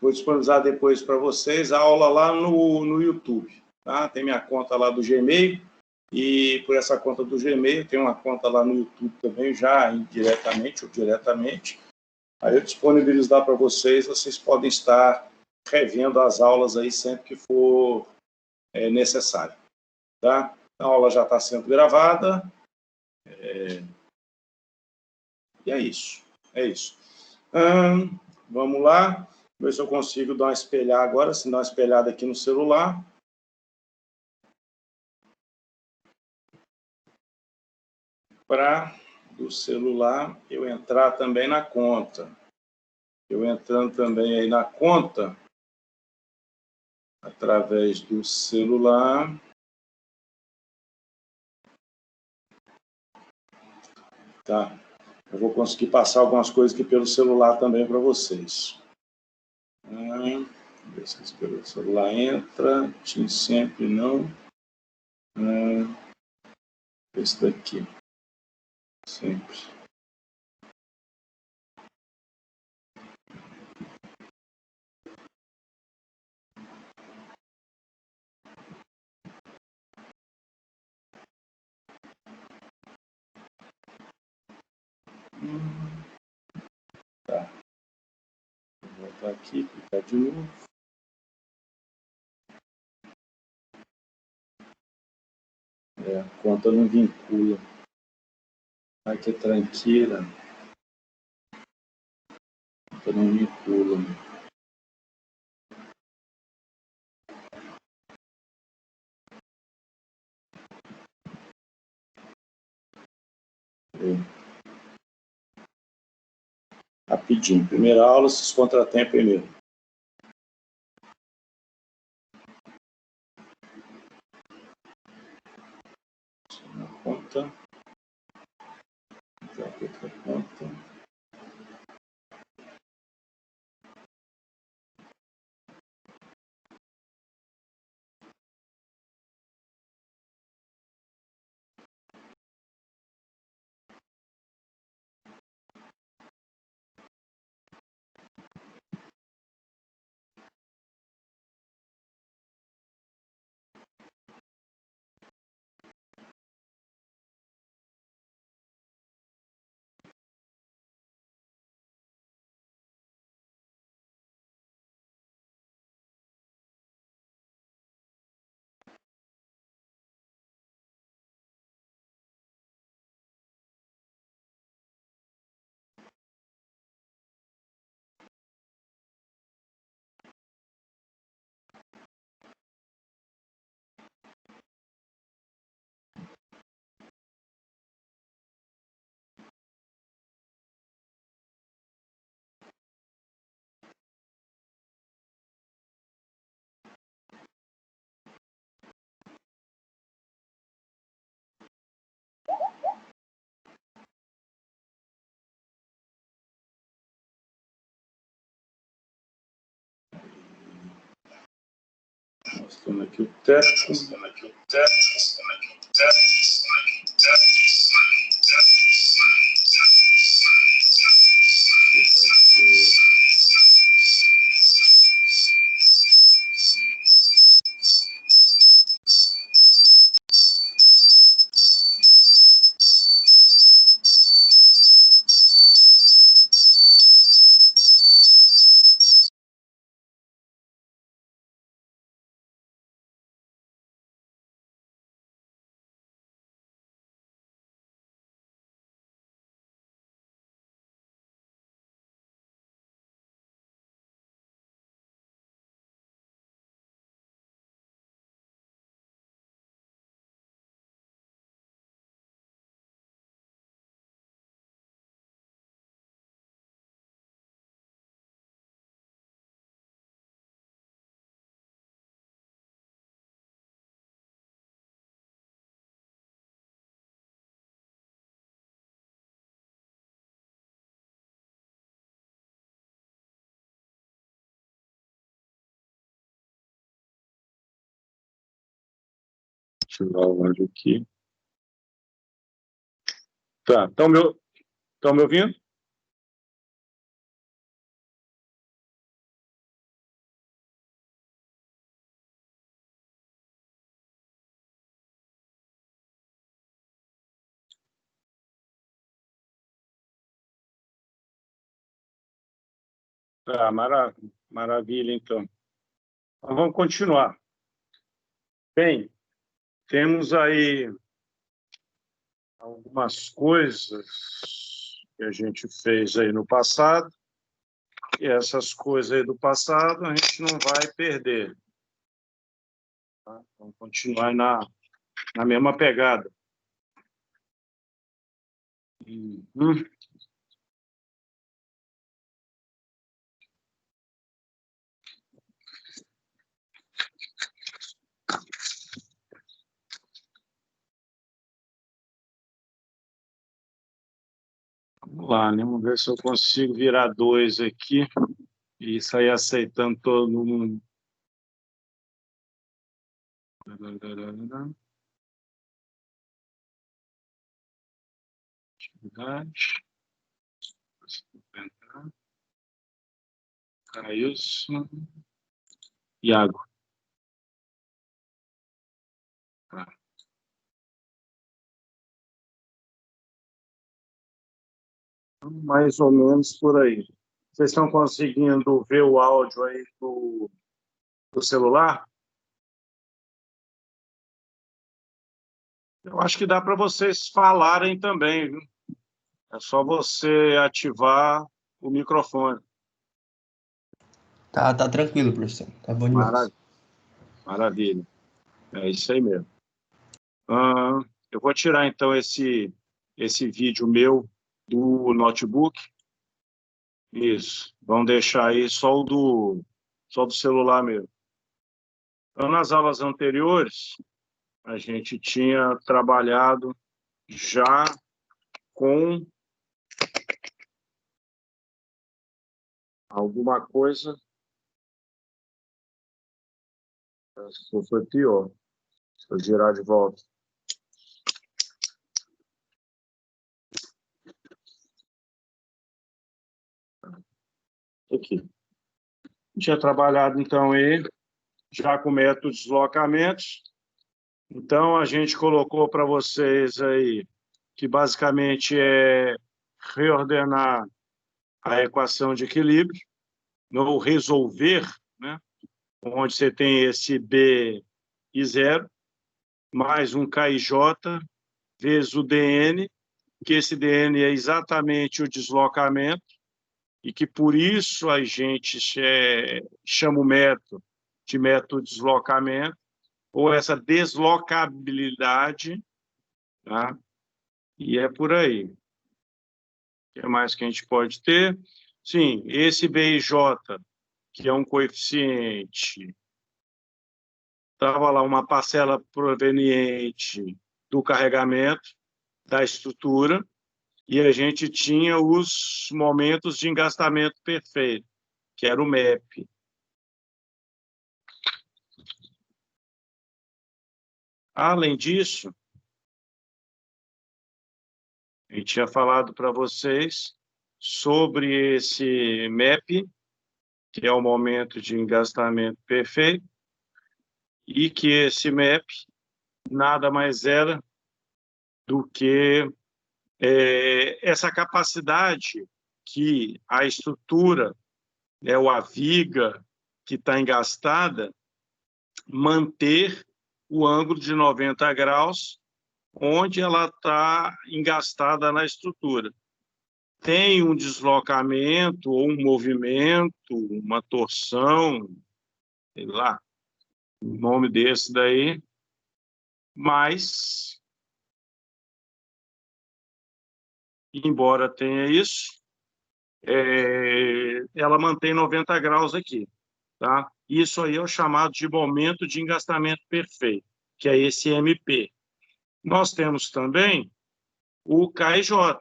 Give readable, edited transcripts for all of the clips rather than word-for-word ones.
Vou disponibilizar depois para vocês a aula lá no YouTube. Tá? Tem minha conta lá do Gmail, e por essa conta do Gmail, tem uma conta lá no YouTube também, já indiretamente ou diretamente. Aí eu disponibilizo lá para vocês, vocês podem estar revendo as aulas aí sempre que for necessário. Tá? A aula já está sendo gravada. E é isso. Vamos lá. Ver se eu consigo dar uma espelhada agora, se dar uma espelhada aqui no celular. Para do celular eu entrar também na conta. Eu entrando também aí na conta, através do celular. Tá. Eu vou conseguir passar algumas coisas aqui pelo celular também para vocês. Ver se pelo celular entra. Sempre não. Esse daqui. Sempre. Tá. Vou voltar aqui, clicar de novo. A conta não vincula. Ai, que tranqueira. A conta não vincula. Rapidinho. Primeira aula, vocês contratem primeiro. Na conta. Outra conta. Mostrando aqui o teto. Deixa eu dar o áudio aqui. Tá, estão me ouvindo? Tá, maravilha, então. Vamos continuar. Bem, temos aí algumas coisas que a gente fez aí no passado, e essas coisas aí do passado a gente não vai perder. Tá? Vamos continuar na mesma pegada. Vamos lá, né? Vamos ver se eu consigo virar 2 aqui e sair aceitando todo mundo. Atividade. Cailson. Iago. Tá. Mais ou menos por aí. Vocês estão conseguindo ver o áudio aí do celular? Eu acho que dá para vocês falarem também, viu? É só você ativar o microfone. Tá tranquilo, professor. Tá bom demais. Maravilha. É isso aí mesmo. Eu vou tirar, então, esse vídeo meu do notebook. Isso. Vamos deixar aí só do celular mesmo. Então, nas aulas anteriores, a gente tinha trabalhado já com alguma coisa. Essa foi pior. Se eu girar de volta. Aqui. Tinha trabalhado, então, aí, já com método de deslocamentos. Então, a gente colocou para vocês aí que, basicamente, é reordenar a equação de equilíbrio, ou resolver, né? Onde você tem esse B e 0, mais um KJ, vezes o DN, que esse DN é exatamente o deslocamento, e que, por isso, a gente chama o método de método de deslocamento, ou essa deslocabilidade, tá? E é por aí. O que mais que a gente pode ter? Sim, esse BIJ, que é um coeficiente, estava lá uma parcela proveniente do carregamento da estrutura, e a gente tinha os momentos de engastamento perfeito, que era o MEP. Além disso, a gente tinha falado para vocês sobre esse MEP, que é o momento de engastamento perfeito, e que esse MEP nada mais era do que essa capacidade que a estrutura, ou a viga que está engastada, manter o ângulo de 90 graus onde ela está engastada na estrutura. Tem um deslocamento ou um movimento, uma torção, sei lá, o nome desse daí, mas, embora tenha isso, ela mantém 90 graus aqui. Tá? Isso aí é o chamado de momento de engastamento perfeito, que é esse MP. Nós temos também o KJ,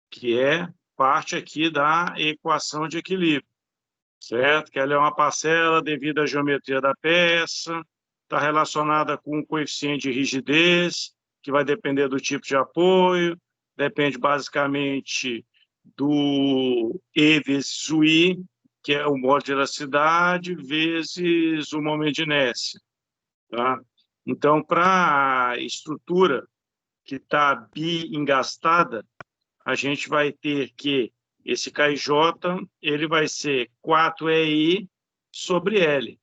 que é parte aqui da equação de equilíbrio, certo? Que ela é uma parcela devido à geometria da peça, está relacionada com o coeficiente de rigidez, que vai depender do tipo de apoio, depende basicamente do E vezes o I, que é o modo de elasticidade, vezes o momento de inércia. Tá? Então, para a estrutura que está bi-engastada, a gente vai ter que esse KJ ele vai ser 4EI sobre L,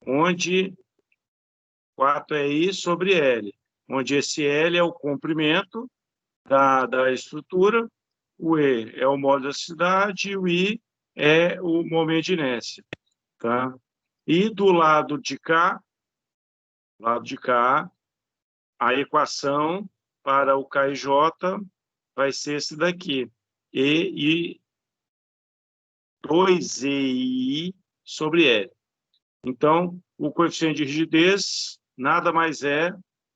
onde 4EI sobre L, onde esse L é o comprimento da estrutura, o E é o módulo da cidade e o I é o momento de inércia. Tá? E do lado de cá, a equação para o KJ vai ser esse daqui. E 2EI sobre L. Então, o coeficiente de rigidez nada mais é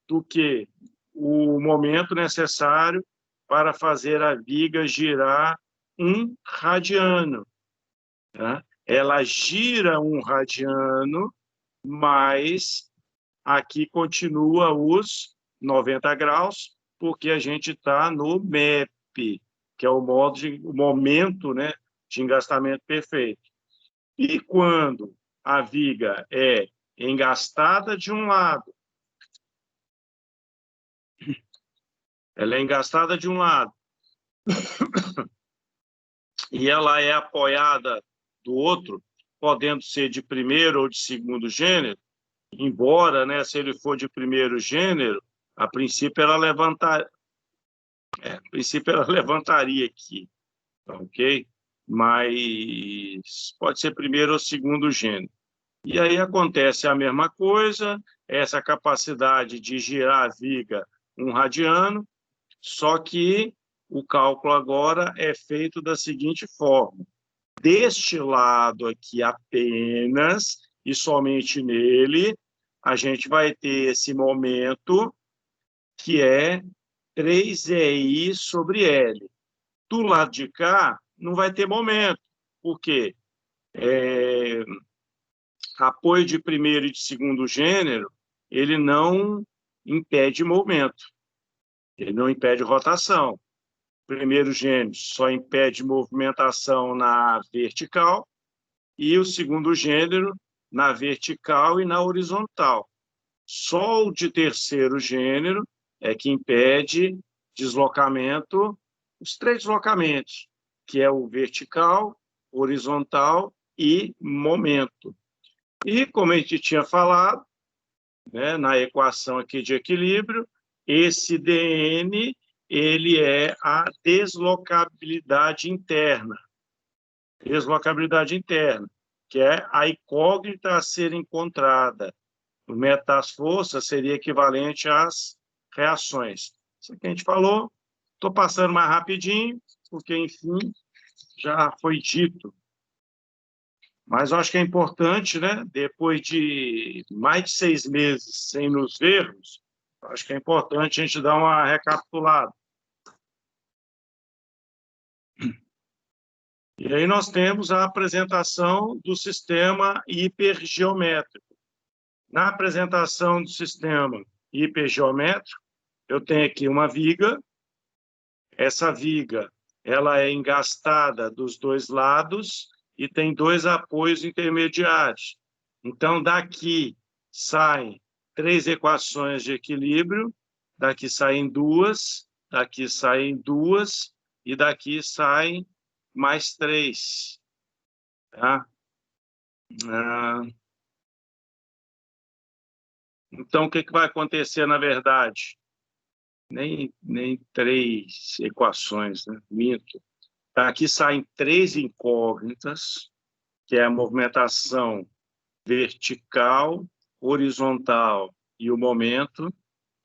do que o momento necessário para fazer a viga girar 1 radiano. Tá? Ela gira 1 radiano, mas aqui continua os 90 graus, porque a gente está no MEP, que é o momento, né, de engastamento perfeito. E quando a viga é engastada de um lado, ela é engastada de um lado, e ela é apoiada do outro, podendo ser de primeiro ou de segundo gênero, embora, né, se ele for de primeiro gênero, a princípio ela levantaria aqui, ok? Mas pode ser primeiro ou segundo gênero. E aí acontece a mesma coisa, essa capacidade de girar a viga 1 radiano, só que o cálculo agora é feito da seguinte forma. Deste lado aqui apenas, e somente nele, a gente vai ter esse momento que é 3EI sobre L. Do lado de cá, não vai ter momento. Por quê? Apoio de primeiro e de segundo gênero, ele não impede movimento. Ele não impede rotação. Primeiro gênero só impede movimentação na vertical e o segundo gênero na vertical e na horizontal. Só o de terceiro gênero é que impede deslocamento, os 3 deslocamentos, que é o vertical, horizontal e momento. E, como a gente tinha falado, né, na equação aqui de equilíbrio, esse dN ele é a deslocabilidade interna. Deslocabilidade interna, que é a incógnita a ser encontrada. O método das forças seria equivalente às reações. Isso que a gente falou, estou passando mais rapidinho, porque, enfim, já foi dito. Mas eu acho que é importante, né? Depois de mais de 6 meses sem nos vermos, acho que é importante a gente dar uma recapitulada. E aí nós temos a apresentação do sistema hipergeométrico. Na apresentação do sistema hipergeométrico, eu tenho aqui uma viga. Essa viga ela é engastada dos 2 lados e tem 2 apoios intermediários. Então, daqui saem 3 equações de equilíbrio, daqui saem 2, daqui saem 2 e daqui saem mais 3. Tá? Então, o que vai acontecer, na verdade? Nem 3 equações, né? Minto. Aqui saem 3 incógnitas, que é a movimentação vertical, horizontal e o momento.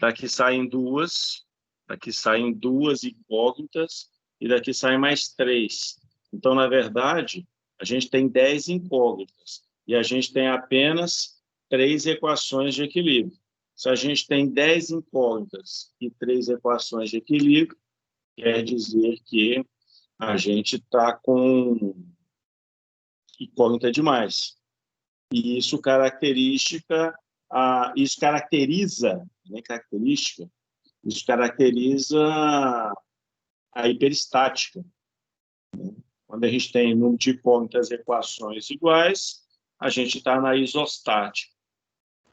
Daqui saem 2 incógnitas e daqui saem mais 3. Então, na verdade, a gente tem 10 incógnitas e a gente tem apenas 3 equações de equilíbrio. Se a gente tem 10 incógnitas e 3 equações de equilíbrio, quer dizer que a gente está com incógnita demais. E isso caracteriza a hiperestática. Quando a gente tem número de incógnitas e equações iguais, a gente está na isostática.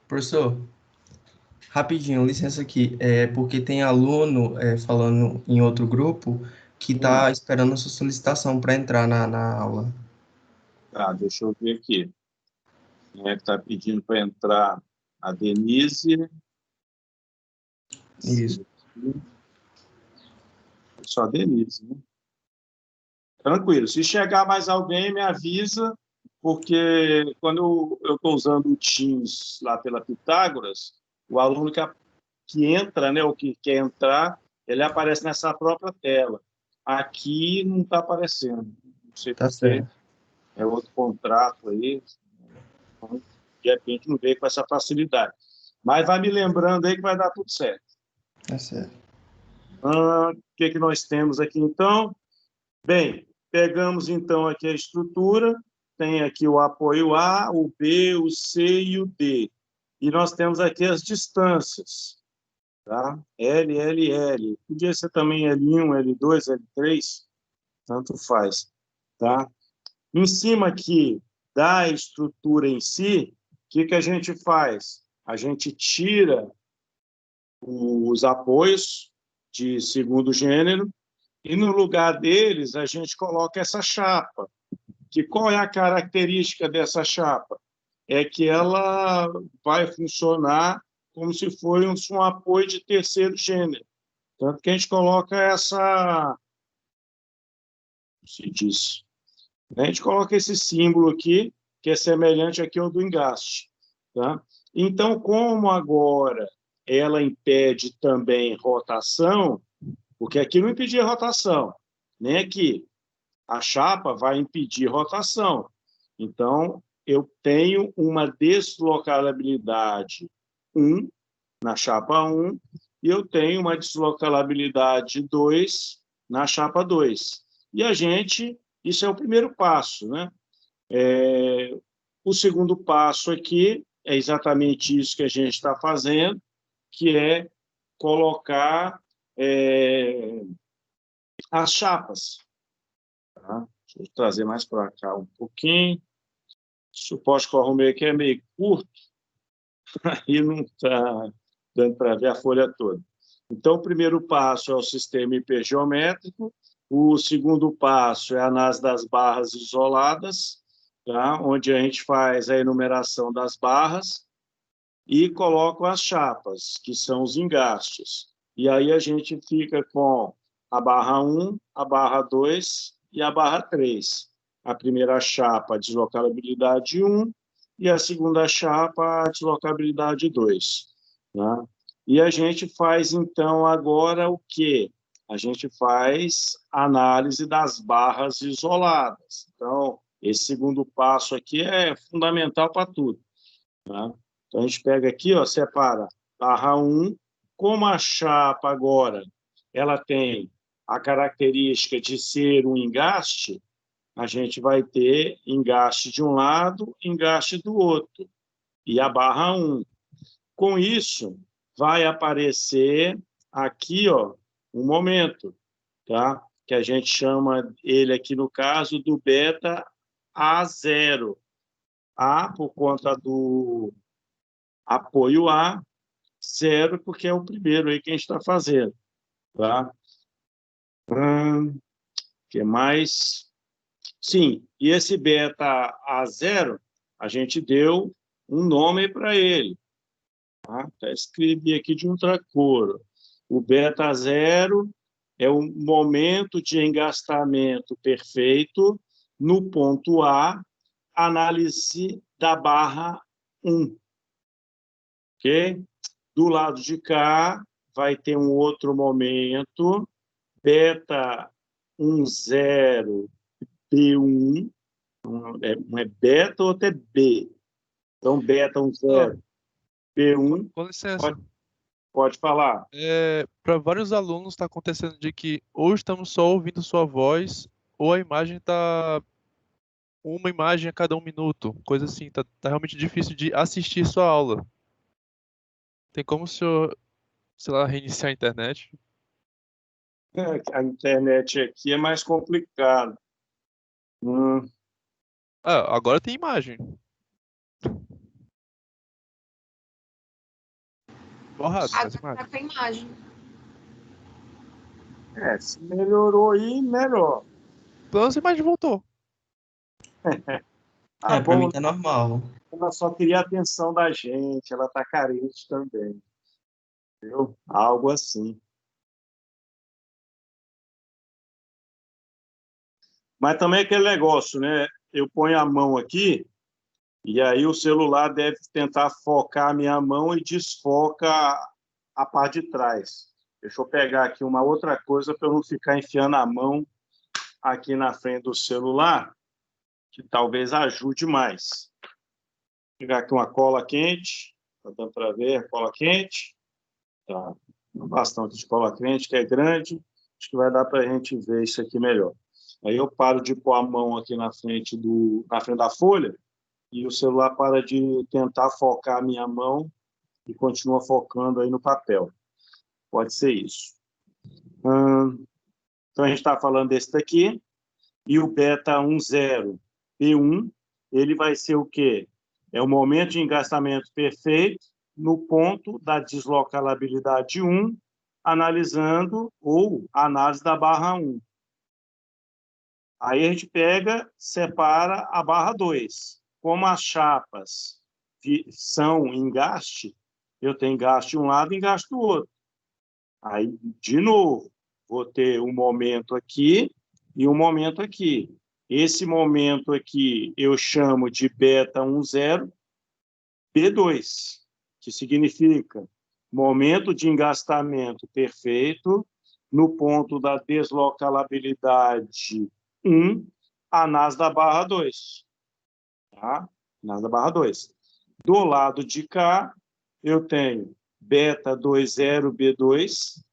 Professor, rapidinho, licença aqui, porque tem aluno falando em outro grupo que está esperando a sua solicitação para entrar na aula. Tá, deixa eu ver aqui. Quem é que está pedindo para entrar? A Denise. Isso. Só a Denise, né? Tranquilo. Se chegar mais alguém, me avisa, porque quando eu estou usando o Teams lá pela Pitágoras, o aluno que entra, né, ou que quer entrar, ele aparece nessa própria tela. Aqui não está aparecendo. Não sei Tá por quê. certo. É outro contrato aí. Então, de repente não veio com essa facilidade. Mas vai me lembrando aí que vai dar tudo certo. Tá certo. O que nós temos aqui, então? Bem, pegamos, então, aqui a estrutura. Tem aqui o apoio A, o B, o C e o D. E nós temos aqui as distâncias. Tá? L, L, L. Podia ser também L1, L2, L3. Tanto faz. Tá? Em cima aqui da estrutura em si, o que a gente faz? A gente tira os apoios de segundo gênero e, no lugar deles, a gente coloca essa chapa. Que qual é a característica dessa chapa? É que ela vai funcionar como se fosse um apoio de terceiro gênero. Tanto que a gente coloca essa... se diz... A gente coloca esse símbolo aqui, que é semelhante aqui ao do engaste. Tá? Então, como agora ela impede também rotação, porque aqui não impedia rotação, nem aqui. A chapa vai impedir rotação. Então, eu tenho uma deslocabilidade 1 na chapa 1 e eu tenho uma deslocabilidade 2 na chapa 2. E isso é o primeiro passo, né? O segundo passo aqui é exatamente isso que a gente está fazendo, que é colocar as chapas. Tá? Deixa eu trazer mais para cá um pouquinho. O suporte que eu arrumei aqui é meio curto, aí não está dando para ver a folha toda. Então, o primeiro passo é o sistema hipergeométrico, o segundo passo é a análise das barras isoladas, tá? Onde a gente faz a enumeração das barras e coloca as chapas, que são os engastes. E aí a gente fica com a barra 1, a barra 2 e a barra 3. A primeira chapa, a deslocabilidade 1, e a segunda chapa, a deslocabilidade 2. Né? E a gente faz, então, agora o quê? A gente faz análise das barras isoladas. Então, esse segundo passo aqui é fundamental para tudo. Né? Então, a gente pega aqui, ó, separa barra 1, como a chapa agora ela tem a característica de ser um engaste, a gente vai ter engaste de um lado, engaste do outro, e a barra 1. Com isso, vai aparecer aqui, ó, um momento, tá? Que a gente chama ele aqui, no caso, do beta A0. A por conta do apoio A, 0 porque é o primeiro aí que a gente está fazendo. Tá? Que mais? Sim, e esse beta A0, a gente deu um nome para ele. Tá? Escrevi aqui de outra cor. O beta 0 é o momento de engastamento perfeito no ponto A, análise da barra 1. Ok? Do lado de cá, vai ter um outro momento, beta 10 B1, um é beta, outro é B. Então, beta 10 B1, Com licença. pode falar. Para vários alunos está acontecendo de que ou estamos só ouvindo sua voz, ou a imagem está uma imagem a cada 1 minuto, coisa assim. Tá realmente difícil de assistir sua aula. Tem como o senhor, sei lá, reiniciar a internet? A internet aqui é mais complicado. Ah, agora tem imagem. Borrado, mas Agora imagem. tá com a imagem. Se melhorou aí, melhor. Então, a imagem voltou. Tá Pra mim bom, tá normal. ela só queria a atenção da gente, ela tá carente também, viu? Algo assim. Mas também é aquele negócio, né? Eu ponho a mão aqui e aí o celular deve tentar focar a minha mão e desfoca a parte de trás. Deixa eu pegar aqui uma outra coisa para eu não ficar enfiando a mão aqui na frente do celular, que talvez ajude mais. Vou pegar aqui uma cola quente, está dando para ver a cola quente. Tá. Bastante de cola quente, que é grande. Acho que vai dar para a gente ver isso aqui melhor. Aí eu paro de pôr a mão aqui na frente da folha e o celular para de tentar focar a minha mão e continua focando aí no papel. Pode ser isso. Então, a gente está falando desse daqui. E o beta 10 P1, ele vai ser o quê? É o momento de engastamento perfeito no ponto da deslocalabilidade 1, analisando ou análise da barra 1. Aí a gente pega, separa a barra 2. Como as chapas são engaste, eu tenho engaste de um lado e engaste do outro. Aí, de novo, vou ter um momento aqui e um momento aqui. Esse momento aqui eu chamo de beta 10 B2, que significa momento de engastamento perfeito no ponto da deslocalabilidade 1, anás da barra 2. Tá? Anás da barra 2. Do lado de cá, eu tenho beta 20 B2,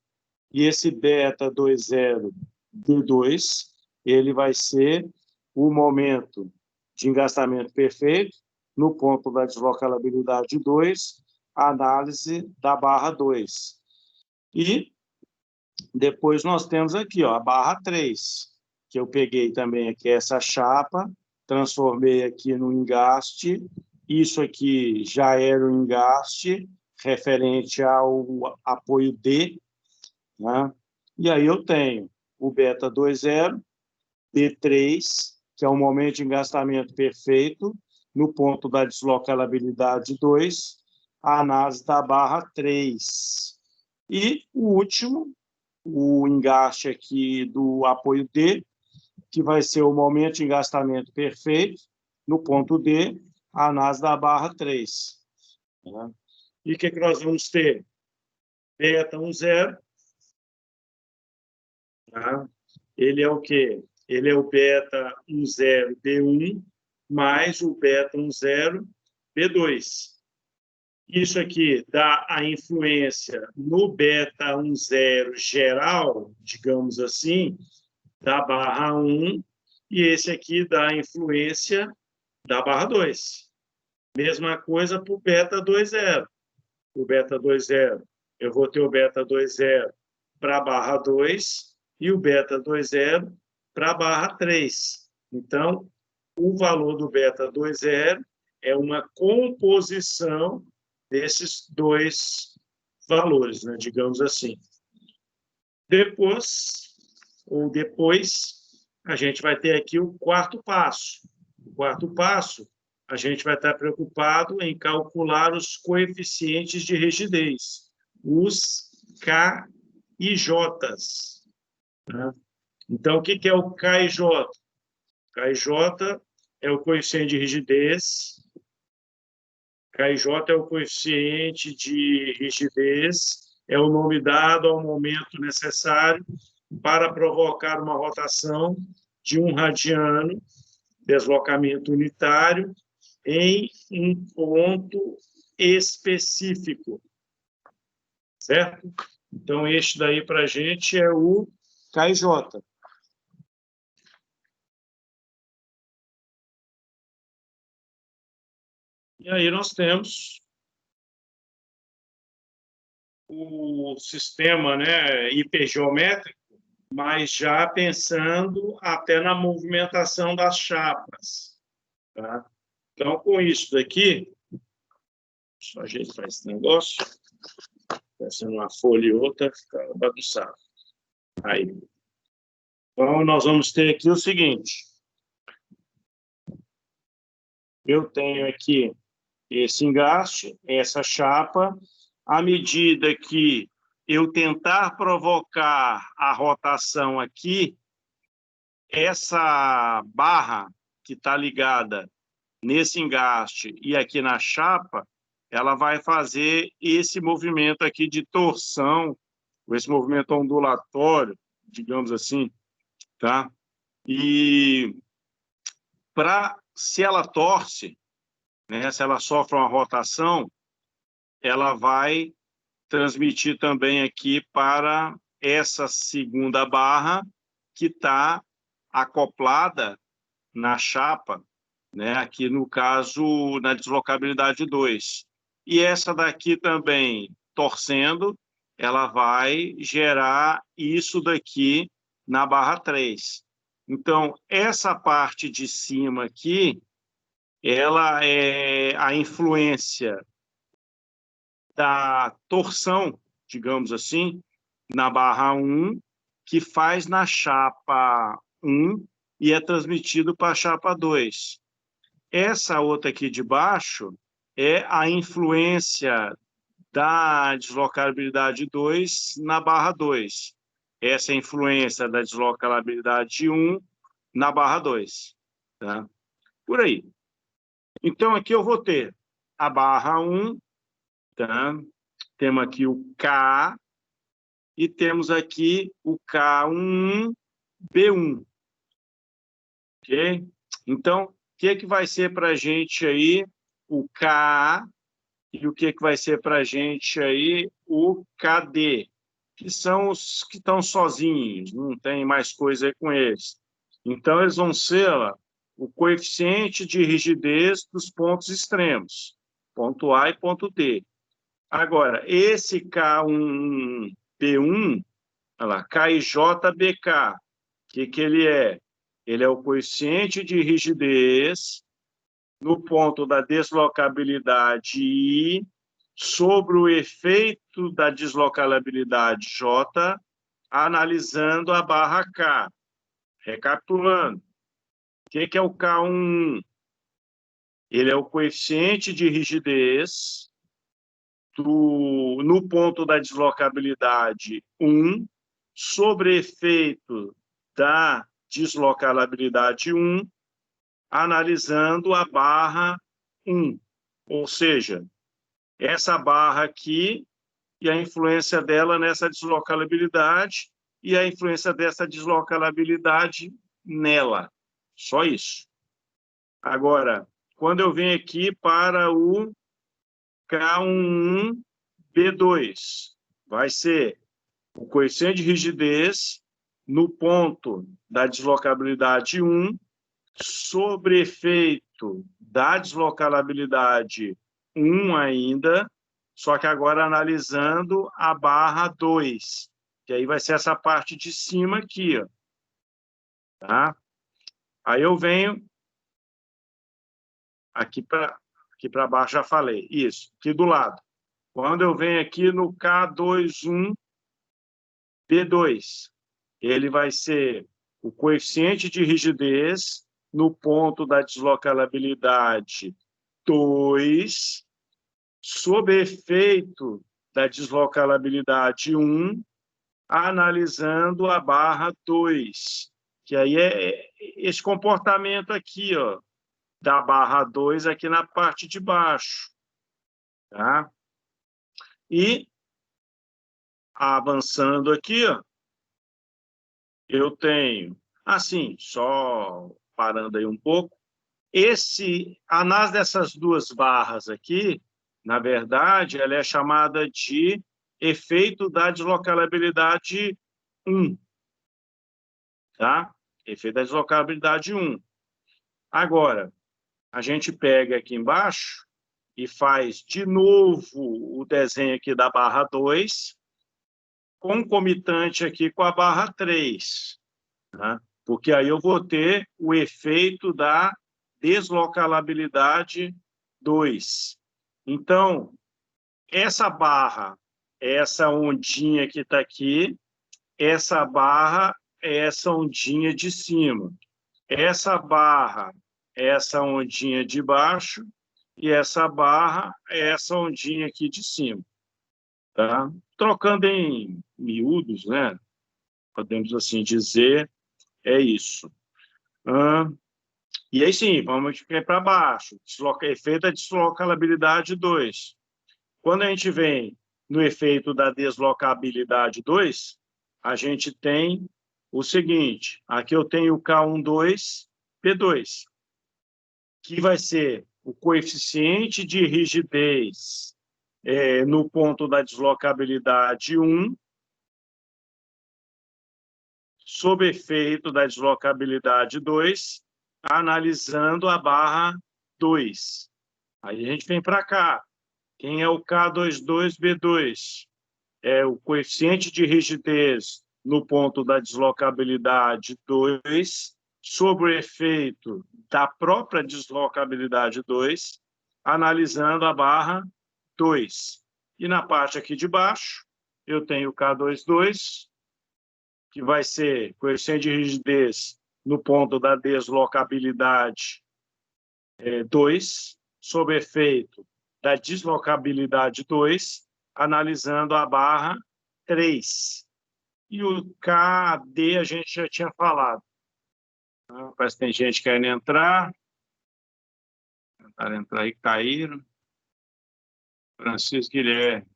e esse beta 20 B2, ele vai ser o momento de engastamento perfeito no ponto da deslocalabilidade 2, análise da barra 2. E depois nós temos aqui, ó, a barra 3, que eu peguei também aqui essa chapa, transformei aqui no engaste. Isso aqui já era o engaste referente ao apoio D, né? E aí eu tenho o beta 20, B3, que é o momento de engastamento perfeito, no ponto da deslocalabilidade 2, a análise da barra 3. E o último, o engaste aqui do apoio D, que vai ser o momento de engastamento perfeito, no ponto D, a análise da barra 3. E o que nós vamos ter? Beta 10, tá? Ele é o quê? Ele é o beta 10 B1 mais o beta 10 B2. Isso aqui dá a influência no beta 10 geral, digamos assim, da barra 1, e esse aqui dá a influência da barra 2. Mesma coisa para o beta 20. O beta 20, eu vou ter o beta 20 para a barra 2 e o beta 20 para a barra 3. Então, o valor do beta 20 é uma composição desses dois valores, né, digamos assim. Depois, a gente vai ter aqui o quarto passo. O quarto passo, a gente vai estar preocupado em calcular os coeficientes de rigidez, os K e J. Né? Então, o que é o K e J? K e J é o coeficiente de rigidez, KJ é o coeficiente de rigidez, é o nome dado ao momento necessário para provocar uma rotação de um radiano, deslocamento unitário, em um ponto específico. Certo? Então, este daí para a gente é o KJ. E aí nós temos o sistema, né, hipergeométrico, mas já pensando até na movimentação das chapas. Tá? Então, com isso daqui, só ajeitar esse negócio, vai sendo uma folha e outra, fica bagunçado. Aí. Então, nós vamos ter aqui o seguinte. Eu tenho aqui esse engaste, essa chapa. À medida que eu tentar provocar a rotação aqui, essa barra que está ligada nesse engaste e aqui na chapa, ela vai fazer esse movimento aqui de torção, esse movimento ondulatório, digamos assim, tá? E se ela torce, né, se ela sofre uma rotação, ela vai transmitir também aqui para essa segunda barra que está acoplada na chapa, né, aqui no caso, na deslocabilidade 2. E essa daqui também, torcendo, ela vai gerar isso daqui na barra 3. Então, essa parte de cima aqui, ela é a influência da torção, digamos assim, na barra 1, que faz na chapa 1 e é transmitido para a chapa 2. Essa outra aqui de baixo é a influência da deslocabilidade 2 na barra 2. Essa é a influência da deslocabilidade 1 na barra 2. Tá? Por aí. Então, aqui eu vou ter a barra 1, tá? Temos aqui o K, e temos aqui o K11B1. Ok? Então, o que vai ser para a gente aí o K e o que vai ser para a gente aí o KD, que são os que estão sozinhos, não tem mais coisa aí com eles. Então, eles vão ser o coeficiente de rigidez dos pontos extremos, ponto A e ponto D. Agora, esse K1B1, olha lá, KIJBK, o que ele é? Ele é o coeficiente de rigidez no ponto da deslocabilidade I sobre o efeito da deslocabilidade J, analisando a barra K. Recapitulando, o que é o K11? Ele é o coeficiente de rigidez no ponto da deslocabilidade 1 sobre efeito da deslocabilidade 1, analisando a barra 1. Ou seja, essa barra aqui e a influência dela nessa deslocabilidade e a influência dessa deslocabilidade nela. Só isso. Agora, quando eu venho aqui para o K11B2, vai ser o coeficiente de rigidez no ponto da deslocabilidade 1 sobre efeito da deslocabilidade 1 ainda, só que agora analisando a barra 2, que aí vai ser essa parte de cima aqui, ó. Tá? Aí eu venho aqui para baixo, já falei, isso, aqui do lado. Quando eu venho aqui no K21B2, ele vai ser o coeficiente de rigidez no ponto da deslocabilidade 2, sob efeito da deslocabilidade 1, analisando a barra 2, que aí é esse comportamento aqui, ó, da barra 2 aqui na parte de baixo. Tá? E, avançando aqui, ó, eu tenho, assim, só parando aí um pouco, a análise dessas duas barras aqui, na verdade, ela é chamada de efeito da deslocabilidade 1. Tá? Efeito da deslocabilidade 1. Agora, a gente pega aqui embaixo e faz de novo o desenho aqui da barra 2, concomitante aqui com a barra 3. Tá? Porque aí eu vou ter o efeito da deslocabilidade 2. Então, essa barra, essa ondinha que está aqui, essa barra é essa ondinha de cima. Essa barra é essa ondinha de baixo e essa barra é essa ondinha aqui de cima. Tá? Trocando em miúdos, né? Podemos assim dizer, é isso. E aí sim, vamos para baixo. Efeito da deslocabilidade 2. Quando a gente vem no efeito da deslocabilidade 2, a gente tem o seguinte, aqui eu tenho o K12, P2, que vai ser o coeficiente de rigidez no ponto da deslocabilidade 1, sob efeito da deslocabilidade 2, analisando a barra 2. Aí a gente vem para cá. Quem é o K22B2? É o coeficiente de rigidez no ponto da deslocabilidade 2, sob o efeito da própria deslocabilidade 2, analisando a barra 2. E na parte aqui de baixo, eu tenho o K22, que vai ser coeficiente de rigidez no ponto da deslocabilidade 2, sob efeito da deslocabilidade 2, analisando a barra 3. E o KD a gente já tinha falado. Parece que tem gente querendo entrar. Tentaram entrar aí, caíram. Francisco Guilherme.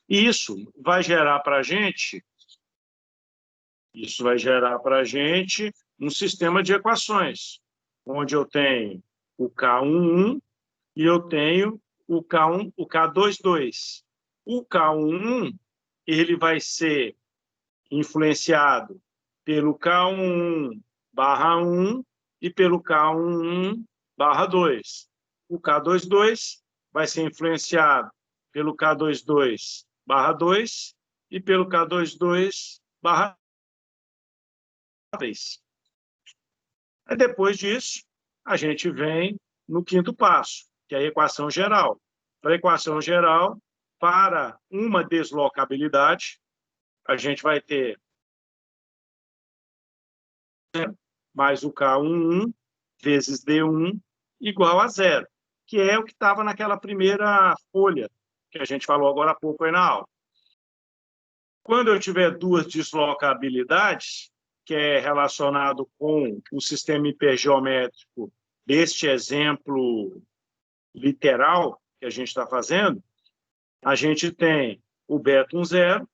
Isso vai gerar para a gente um sistema de equações, onde eu tenho o K11 e eu tenho o K22. O K11 ele vai ser influenciado pelo K11/1 e pelo K11/2. O K22 vai ser influenciado pelo K22/2 e pelo K22/3. Aí, depois disso, a gente vem no quinto passo, que é a equação geral. Para a equação geral, para uma deslocabilidade, a gente vai ter mais o K11 vezes D1 igual a 0, que é o que estava naquela primeira folha que a gente falou agora há pouco aí na aula. Quando eu tiver duas deslocabilidades, que é relacionado com o sistema hipergeométrico deste exemplo literal que a gente está fazendo, a gente tem o beta10,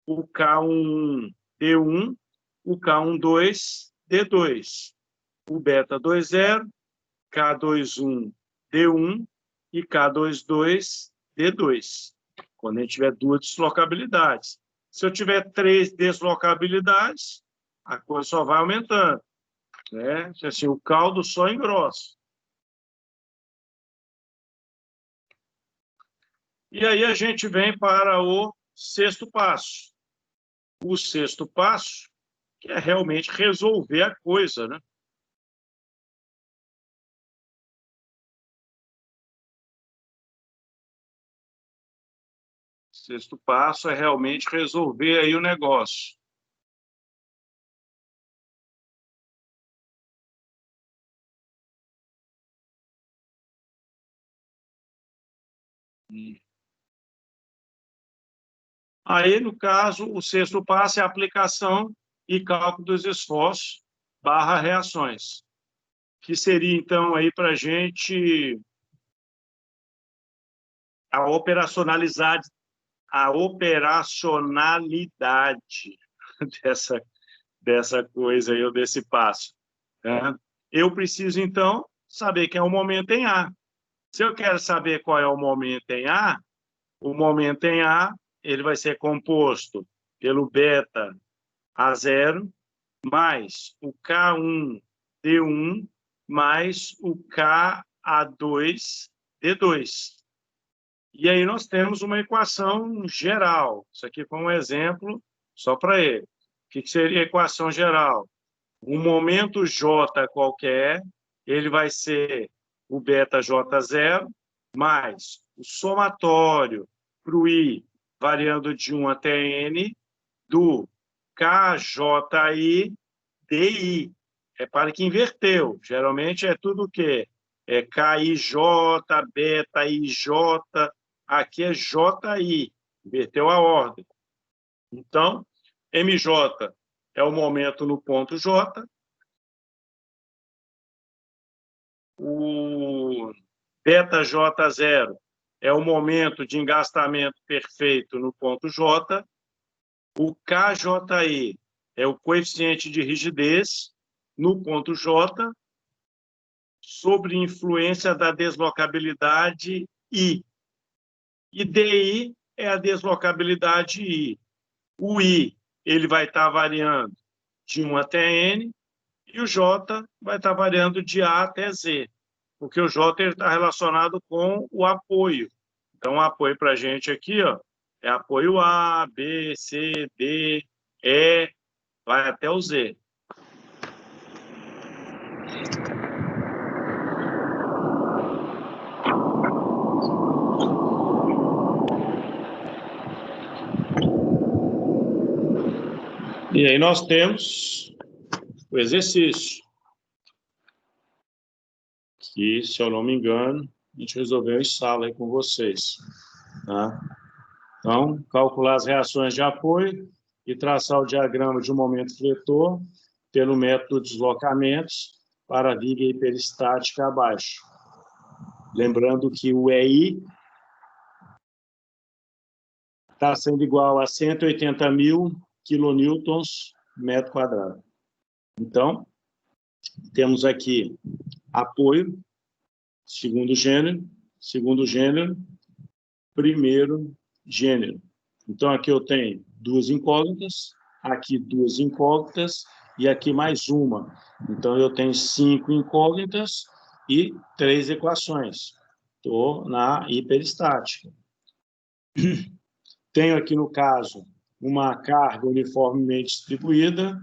o K11D1, o K12D2, o beta20, K21D1 e K22D2, quando a gente tiver duas deslocabilidades. Se eu tiver três deslocabilidades, a coisa só vai aumentando, né? Assim, o caldo só engrossa. E aí a gente vem para o sexto passo. O sexto passo, que é realmente resolver a coisa, né? O sexto passo é realmente resolver aí o negócio. Aí, no caso, o sexto passo é a aplicação e cálculo dos esforços / reações, que seria, então, aí para a gente a operacionalidade dessa coisa aí, ou desse passo, né? Eu preciso, então, saber que é o momento em A. Se eu quero saber qual é o momento em A, ele vai ser composto pelo beta A0 mais o K1D1 mais o KA2D2. E aí nós temos uma equação geral. Isso aqui foi um exemplo só para ele. O que seria a equação geral? Um momento J qualquer, ele vai ser o beta J0 mais o somatório para o I variando de 1 até N do KJI DI. Repare que inverteu. Geralmente é tudo o quê? É KIJ, beta IJ, aqui é JI. Inverteu a ordem. Então, MJ é o momento no ponto J. O beta J0 é o momento de engastamento perfeito no ponto J. O KJI é o coeficiente de rigidez no ponto J, sobre influência da deslocabilidade I. E DI é a deslocabilidade I. O I ele vai estar variando de 1 até N, e o J vai estar variando de A até Z, porque o J está relacionado com o apoio. Então, o apoio para a gente aqui, ó, é apoio A, B, C, D, E, vai até o Z. E aí nós temos o exercício, que, se eu não me engano, a gente resolveu em sala aí com vocês. Tá? Então, calcular as reações de apoio e traçar o diagrama de um momento fletor pelo método de deslocamentos para a viga hiperestática abaixo. Lembrando que o EI está sendo igual a 180.000 quilonewtons metro quadrado. Então, temos aqui apoio, segundo gênero, primeiro gênero. Então, aqui eu tenho duas incógnitas, aqui duas incógnitas e aqui mais uma. Então, eu tenho 5 incógnitas e 3 equações. Estou na hiperestática. Tenho aqui, no caso, uma carga uniformemente distribuída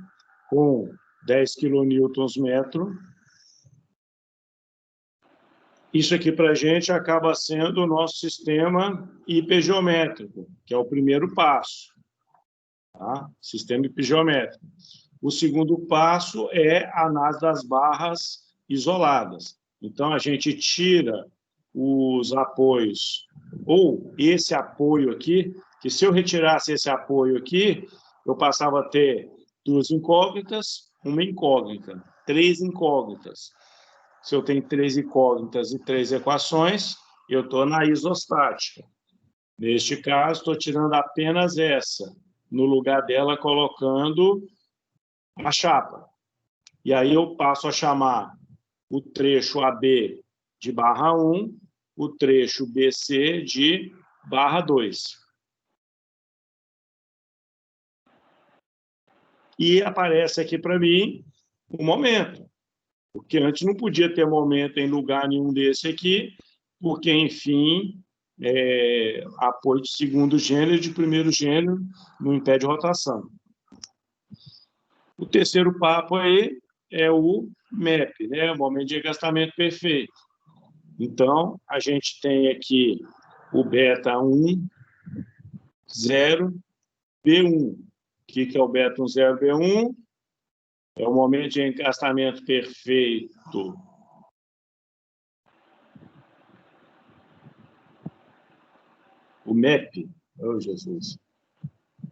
com 10 kNm. Isso aqui, para a gente, acaba sendo o nosso sistema hipergeométrico, que é o primeiro passo. Tá? Sistema hipergeométrico. O segundo passo é a análise das barras isoladas. Então, a gente tira os apoios, ou esse apoio aqui, que se eu retirasse esse apoio aqui, eu passava a ter 2 incógnitas, uma incógnita, 3 incógnitas. Se eu tenho 3 incógnitas e 3 equações, eu estou na isostática. Neste caso, estou tirando apenas essa, no lugar dela, colocando a chapa. E aí eu passo a chamar o trecho AB de barra 1, o trecho BC de barra 2. E aparece aqui para mim o momento. Porque antes não podia ter momento em lugar nenhum desse aqui, porque, enfim, apoio de segundo gênero e de primeiro gênero não impede rotação. O terceiro papo aí é o MEP, né? O momento de engastamento perfeito. Então, a gente tem aqui o beta 1, 0, B1. O que é o beta 1, 0, B1? É o momento de engastamento perfeito o MEP, oh Jesus,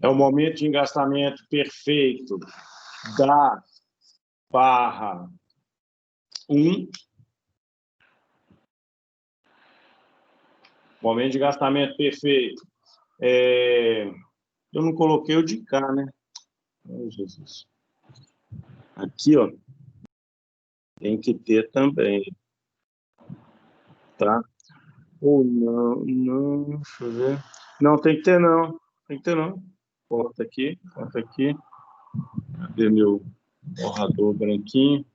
é o momento de engastamento perfeito da barra 1, momento de engastamento perfeito, eu não coloquei o de cá, né? Oh Jesus. Aqui, ó, tem que ter também, tá? Ou não, deixa eu ver. Não, tem que ter não, Corta aqui. Cadê meu borrador branquinho?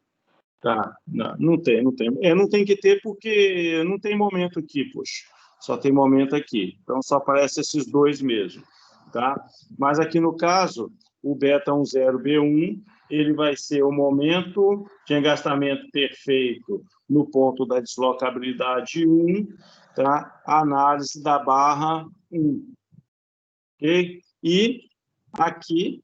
Tá, não tem. Não tem que ter porque não tem momento aqui, poxa. Só tem momento aqui. Então, só aparece esses dois mesmo, tá? Mas aqui no caso, o beta 10B1, ele vai ser o momento de engastamento perfeito no ponto da deslocabilidade 1, tá? A análise da barra 1. Ok? E aqui,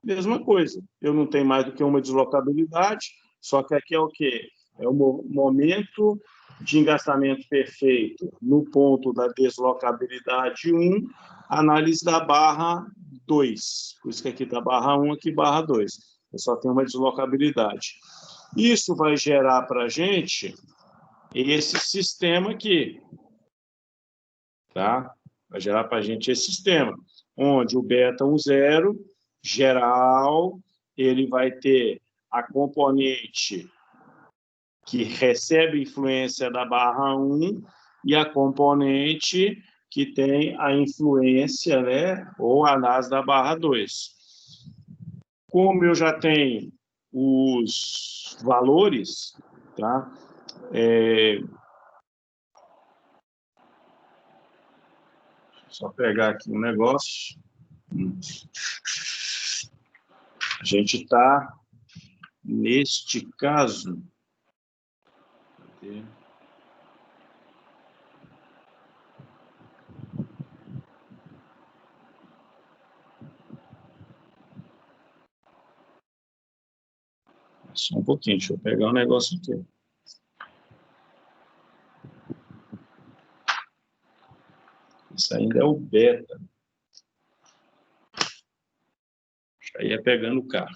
mesma coisa. Eu não tenho mais do que uma deslocabilidade, só que aqui é o quê? É o momento de engastamento perfeito no ponto da deslocabilidade 1, análise da barra 2. Por isso que aqui está barra 1, aqui barra 2. Eu só tenho uma deslocabilidade. Isso vai gerar para a gente esse sistema aqui. Tá? Vai gerar para a gente esse sistema, onde o beta 10, geral, ele vai ter a componente que recebe influência da barra 1 e a componente que tem a influência, né, ou a análise da barra 2. Como eu já tenho os valores, tá? Só pegar aqui um negócio. A gente está, neste caso, só um pouquinho, deixa eu pegar um negócio aqui. Isso ainda é o beta. Já ia pegando o carro.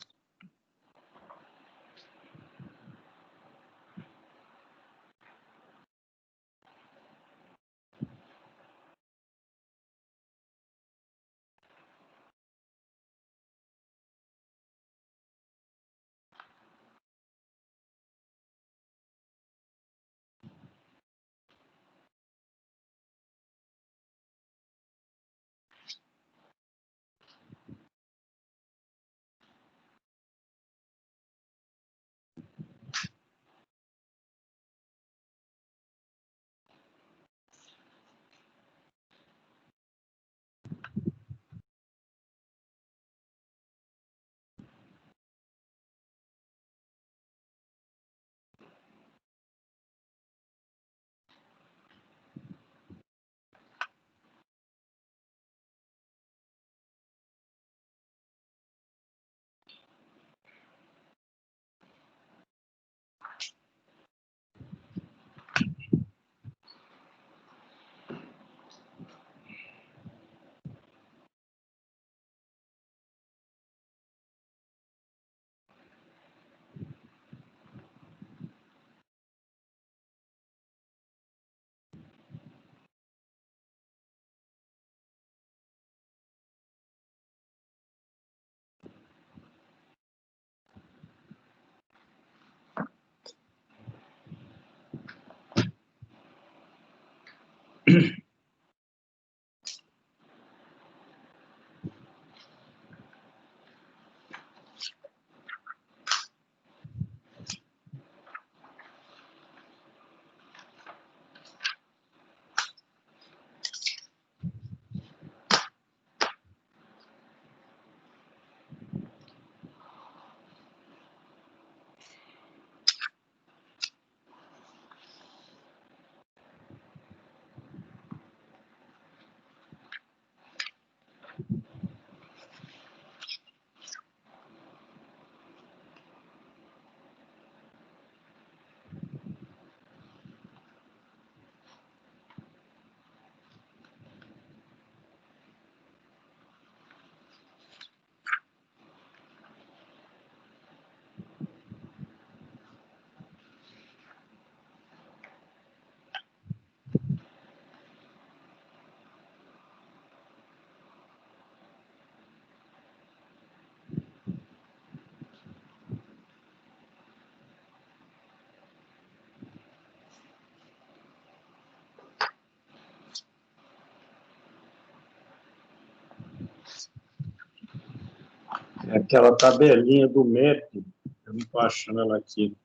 Aquela tabelinha do MEP, eu não estou achando ela aqui.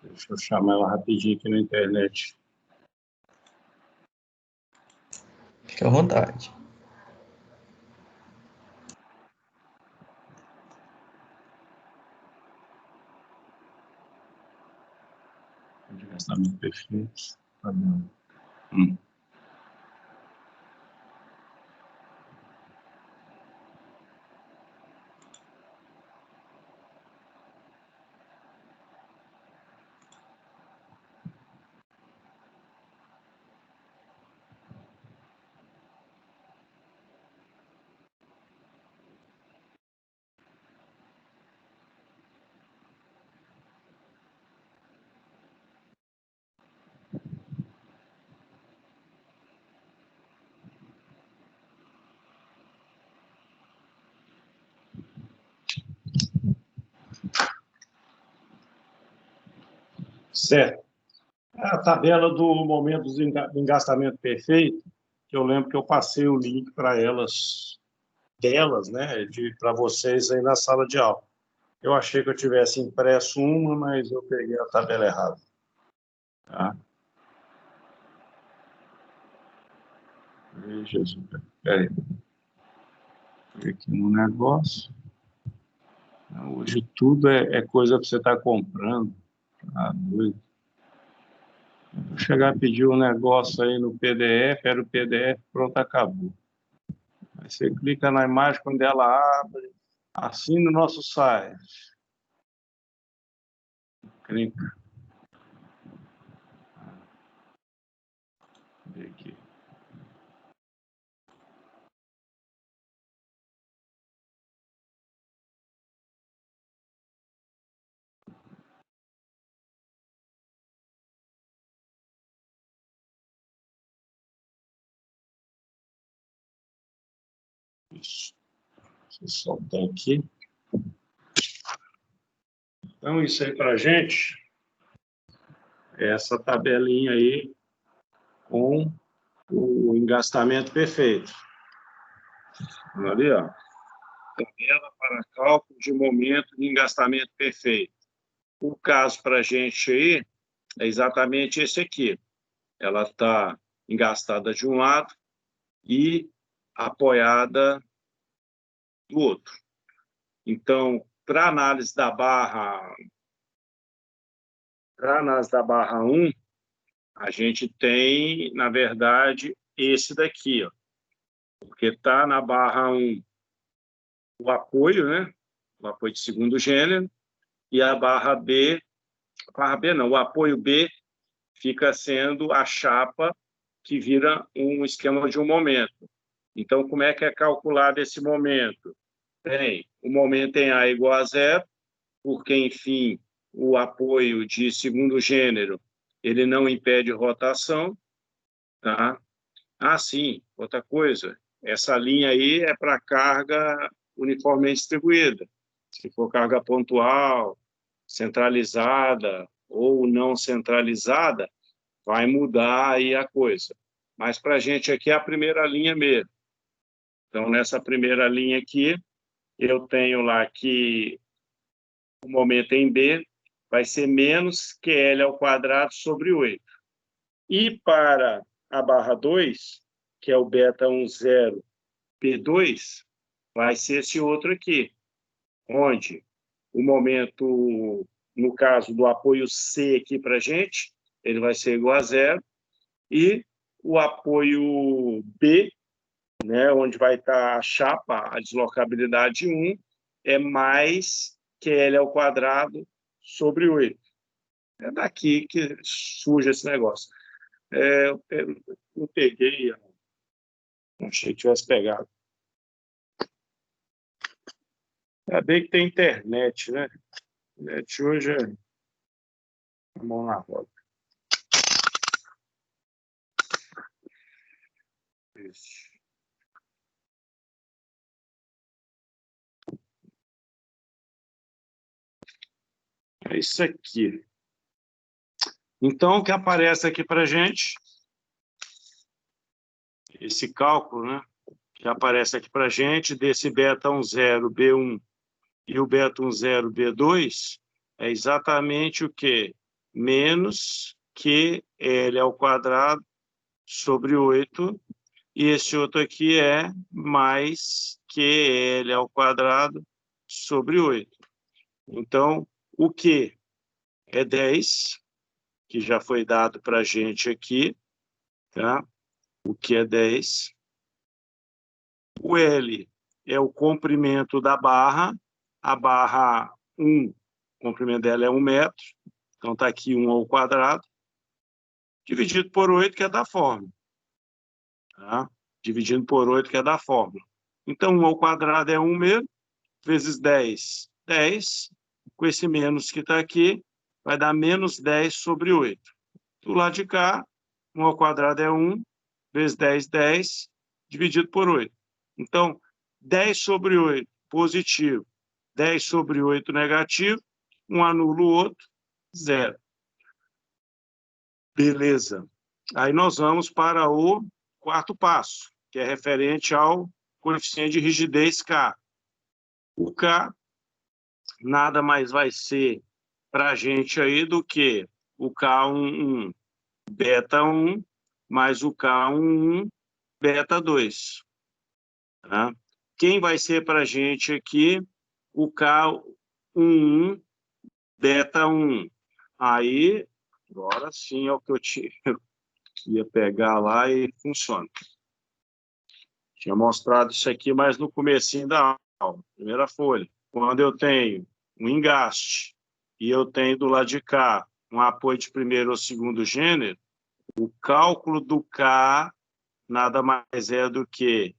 Deixa eu chamar ela rapidinho aqui na internet. Fique à vontade. Engastamento perfeito. Certo. A tabela do momento do engastamento perfeito, que eu lembro que eu passei o link para delas, né, para vocês aí na sala de aula. Eu achei que eu tivesse impresso uma, mas eu peguei a tabela errada. Tá? Jesus, peraí. Aqui no negócio. Hoje tudo é coisa para você estar comprando. Tá doido. Vou chegar a pedir um negócio aí no PDF, era o PDF, pronto, acabou. Aí você clica na imagem, quando ela abre, assina o nosso site. Clica. Vê aqui. Isso. Você soltar aqui. Então, isso aí para a gente é essa tabelinha aí com o engastamento perfeito. Ali, ó. Tabela para cálculo de momento de engastamento perfeito. O caso para a gente aí é exatamente esse aqui. Ela está engastada de um lado e apoiada do outro. Então, para análise da barra 1, a gente tem, na verdade, esse daqui, ó, porque está na barra 1 o apoio, né? O apoio de segundo gênero, e a barra B não, o apoio B fica sendo a chapa que vira um esquema de um momento. Então, como é que é calculado esse momento? O momento em A igual a zero, porque, enfim, o apoio de segundo gênero, ele não impede rotação, tá? Ah, sim, outra coisa, essa linha aí é para carga uniformemente distribuída. Se for carga pontual, centralizada ou não centralizada, vai mudar aí a coisa. Mas para a gente aqui é a primeira linha mesmo. Então, nessa primeira linha aqui, eu tenho lá que o momento em B vai ser menos QL ao quadrado sobre 8. E para a barra 2, que é o beta 10 P2, vai ser esse outro aqui, onde o momento, no caso do apoio C aqui para a gente, ele vai ser igual a zero, e o apoio B, né, onde vai estar a chapa, a deslocabilidade 1, é mais QL ao quadrado sobre 8. É daqui que surge esse negócio. Eu peguei, não achei que tivesse pegado. É bem que tem internet, né? A internet hoje é a mão na roda. Isso. É isso aqui. Então, o que aparece aqui para a gente, esse cálculo, né? Que aparece aqui para a gente, desse beta 10 B1 e o beta 10 B2, é exatamente o quê? Menos QL ao quadrado sobre 8, e esse outro aqui é mais QL ao quadrado sobre 8. Então, o Q é 10, que já foi dado para a gente aqui, tá? O que é 10. O L é o comprimento da barra. A barra 1, o comprimento dela é 1 metro. Então, está aqui 1 ao quadrado, dividido por 8, que é da fórmula. Tá? Dividido por 8, que é da fórmula. Então, 1 ao quadrado é 1 mesmo, vezes 10, 10. Com esse menos que está aqui, vai dar menos 10 sobre 8. Do lado de cá, 1 ao quadrado é 1, vezes 10, 10, dividido por 8. Então, 10 sobre 8, positivo. 10 sobre 8, negativo. Um anula o outro, 0. Beleza. Aí nós vamos para o quarto passo, que é referente ao coeficiente de rigidez K. O K nada mais vai ser para a gente aí do que o K11 beta 1 mais o K11 beta 2. Tá? Quem vai ser para a gente aqui o K11 beta 1? Aí, agora sim é o que eu ia pegar lá e funciona. Tinha mostrado isso aqui, mas no comecinho da aula, primeira folha. Quando eu tenho um engaste e eu tenho do lado de cá um apoio de primeiro ou segundo gênero, o cálculo do K nada mais é do que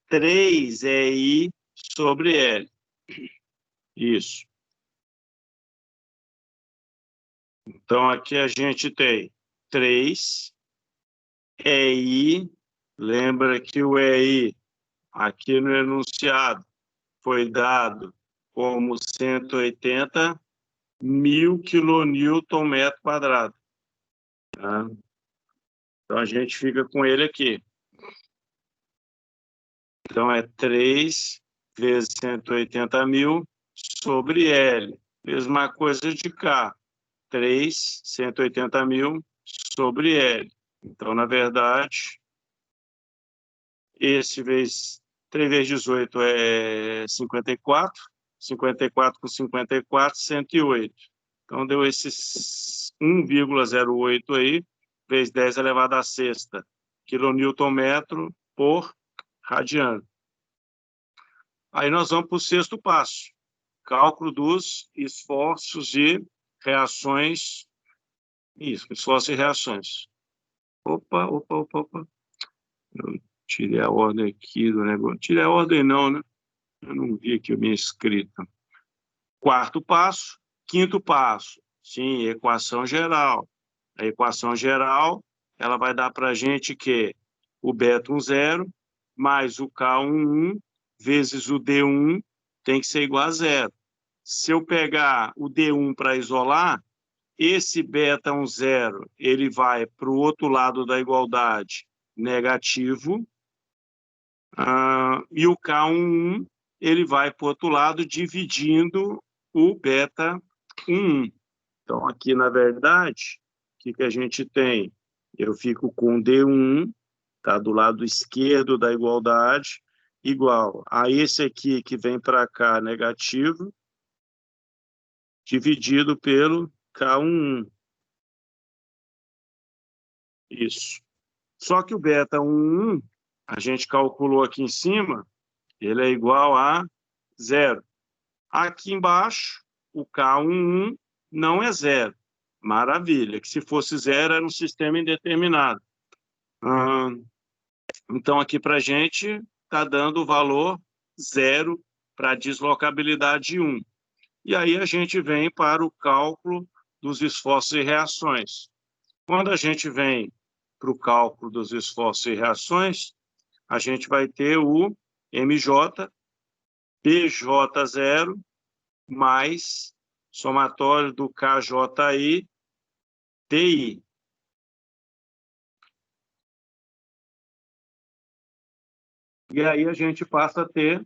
3EI sobre L. Isso. Então, aqui a gente tem 3 EI. Lembra que o EI, aqui no enunciado, foi dado como 180 mil quilonewton metro quadrado. Tá? Então, a gente fica com ele aqui. Então, é 3 vezes 180 mil sobre L. Mesma coisa de cá. 3, 180 mil sobre L. Então, na verdade, esse vezes 3 vezes 18 é 54. 54 com 54, 108. Então, deu esses 1,08 aí, vezes 10 elevado à sexta, quilonewton metro por radiano. Aí nós vamos para o sexto passo. Cálculo dos esforços e reações. Isso, esforços e reações. Opa. Eu tirei a ordem aqui do negócio. Tirei a ordem não, né? Eu não vi aqui a minha escrita. Quarto passo. Quinto passo. Sim, equação geral. A equação geral, ela vai dar para a gente que o beta10 mais o K11 vezes o D1 tem que ser igual a 0. Se eu pegar o D1 para isolar, esse beta10 ele vai para o outro lado da igualdade negativo, e o K11 ele vai para o outro lado dividindo o beta11. Então, aqui, na verdade, o que a gente tem? Eu fico com D1, tá, do lado esquerdo da igualdade, igual a esse aqui que vem para cá, negativo, dividido pelo K11. Isso. Só que o beta11, a gente calculou aqui em cima, ele é igual a 0. Aqui embaixo, o K11 não é 0. Maravilha, que se fosse 0 era um sistema indeterminado. Então, aqui para a gente está dando o valor 0 para a deslocabilidade 1. E aí a gente vem para o cálculo dos esforços e reações. Quando a gente vem para o cálculo dos esforços e reações, a gente vai ter o MJ, PJ0, mais somatório do KJI, TI. E aí a gente passa a ter o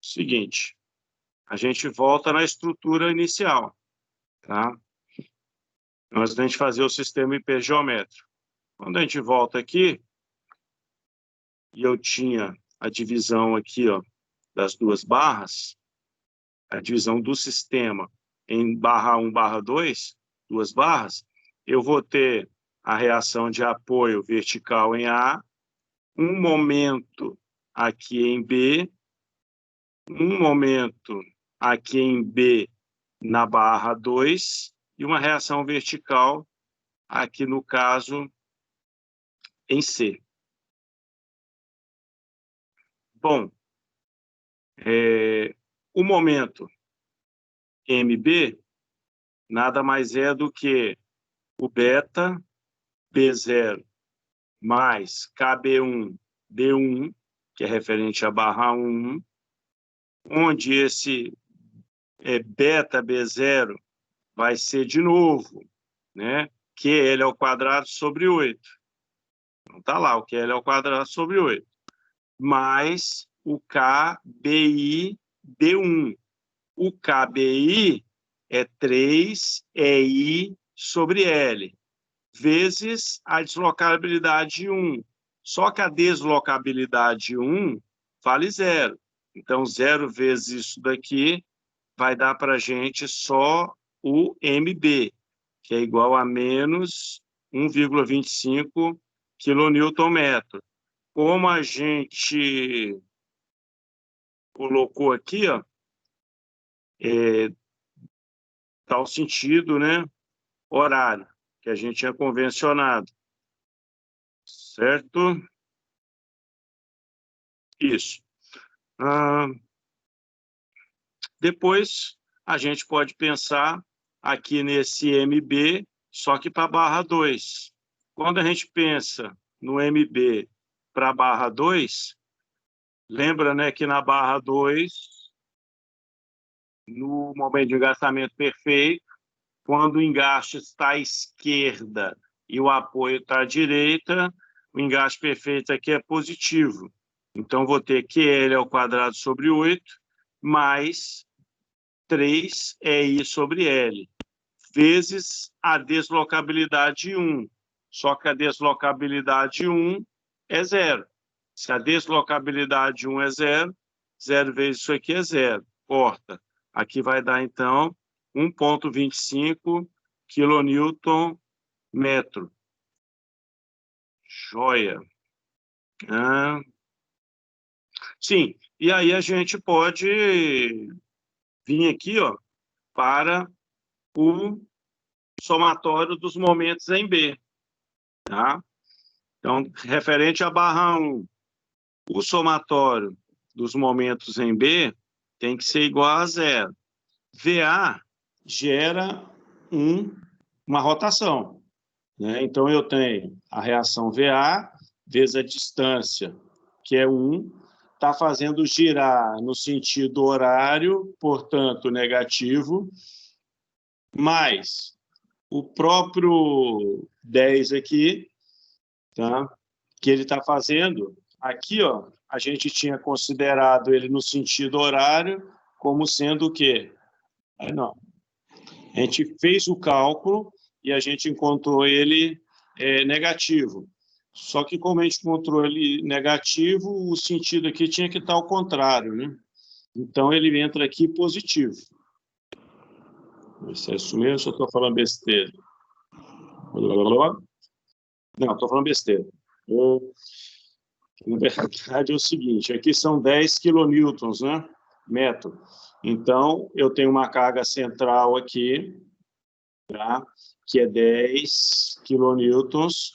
seguinte, a gente volta na estrutura inicial, tá? Antes da gente fazer o sistema hipergeométrico. Quando a gente volta aqui, e eu tinha a divisão aqui, ó, das duas barras, a divisão do sistema em barra 1, barra 2, duas barras, eu vou ter a reação de apoio vertical em A, um momento aqui em B, um momento aqui em B na barra 2 e uma reação vertical aqui, no caso, em C. Bom, o momento MB nada mais é do que o beta B0 mais KB1 D1, que é referente à barra 1, onde esse beta B0 vai ser, de novo, né, QL ao quadrado sobre 8. Então, está lá, o QL ao quadrado sobre 8. Mais o KBI D1. O KBI é 3EI sobre L, vezes a deslocabilidade 1. Só que a deslocabilidade 1 vale 0. Então, 0 vezes isso daqui vai dar para a gente só o MB, que é igual a menos 1,25 kNm. Como a gente colocou aqui, ó, tá o sentido, né, horário, que a gente tinha convencionado. Certo? Isso. Depois, a gente pode pensar aqui nesse MB, só que para a barra 2. Quando a gente pensa no MB para a barra 2, lembra, né, que na barra 2, no momento de engastamento perfeito, quando o engaste está à esquerda e o apoio está à direita, o engaste perfeito aqui é positivo. Então, vou ter QL ao quadrado sobre 8, mais 3EI sobre L, vezes a deslocabilidade 1. Só que a deslocabilidade 1 é 0. Se a deslocabilidade 1 é 0, 0 vezes isso aqui é 0. Corta. Aqui vai dar, então, 1,25 kNm. Joia. Sim, e aí a gente pode vir aqui, ó, para o somatório dos momentos em B. Tá? Então, referente à barra 1, o somatório dos momentos em B tem que ser igual a 0. VA gera uma rotação, né? Então, eu tenho a reação VA vezes a distância, que é 1, está fazendo girar no sentido horário, portanto, negativo, mais o próprio 10 aqui, tá? Que ele está fazendo, aqui, ó, a gente tinha considerado ele no sentido horário como sendo o quê? Não. A gente fez o cálculo e a gente encontrou ele negativo. Só que, como a gente encontrou ele negativo, o sentido aqui tinha que estar ao contrário, né? Então, ele entra aqui positivo. Se é isso mesmo, só estou falando besteira. Não, estou falando besteira. Na verdade, é o seguinte, aqui são 10 kilonewtons, né? Metro. Então, eu tenho uma carga central aqui, tá? Que é 10 kilonewtons,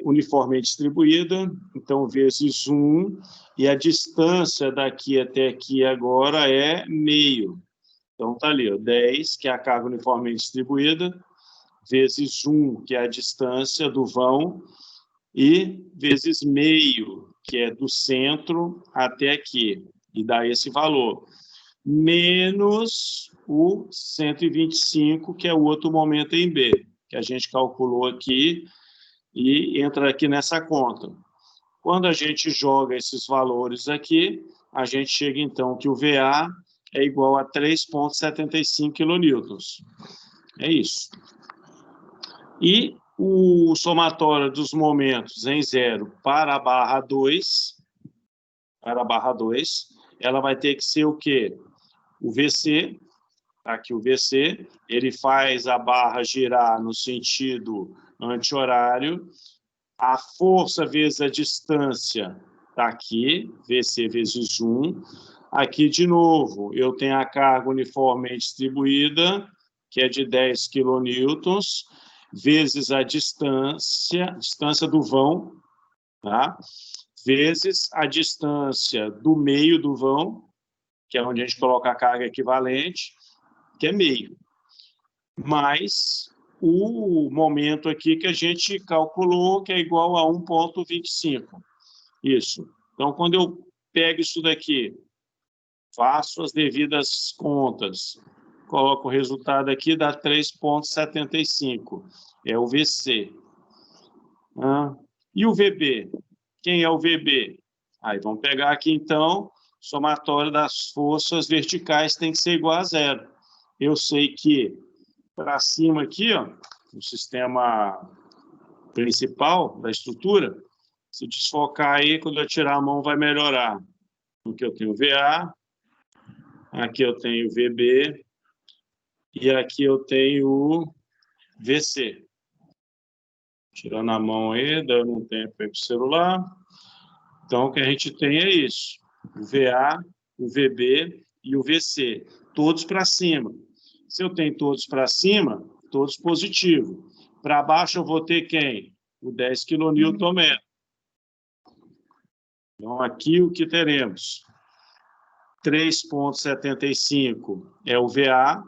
uniformemente distribuída, então, vezes 1, e a distância daqui até aqui agora é meio. Então, está ali, ó, 10, que é a carga uniformemente distribuída, vezes 1, que é a distância do vão, e vezes meio, que é do centro até aqui, e dá esse valor, menos o 125, que é o outro momento em B, que a gente calculou aqui, e entra aqui nessa conta. Quando a gente joga esses valores aqui, a gente chega, então, que o VA é igual a 3,75 kN. É isso. E o somatório dos momentos em 0 para a barra 2, ela vai ter que ser o quê? O VC, aqui o VC, ele faz a barra girar no sentido anti-horário, a força vezes a distância está aqui, VC vezes 1. Aqui, de novo, eu tenho a carga uniformemente distribuída, que é de 10 kN, vezes a distância do vão, tá? Vezes a distância do meio do vão, que é onde a gente coloca a carga equivalente, que é meio, mais o momento aqui que a gente calculou, que é igual a 1,25. Isso. Então, quando eu pego isso daqui, faço as devidas contas, coloco o resultado aqui, dá 3,75. É o VC. E o VB? Quem é o VB? Aí vamos pegar aqui, então, somatório das forças verticais tem que ser igual a 0. Eu sei que para cima aqui, ó, o sistema principal da estrutura, se desfocar aí, quando eu tirar a mão, vai melhorar. Aqui eu tenho VA, aqui eu tenho VB, e aqui eu tenho o VC. Tirando a mão aí, dando um tempo aí para o celular. Então, o que a gente tem é isso. O VA, o VB e o VC. Todos para cima. Se eu tenho todos para cima, todos positivos. Para baixo eu vou ter quem? O 10 kN. Então, aqui o que teremos? 3,75 é o VA,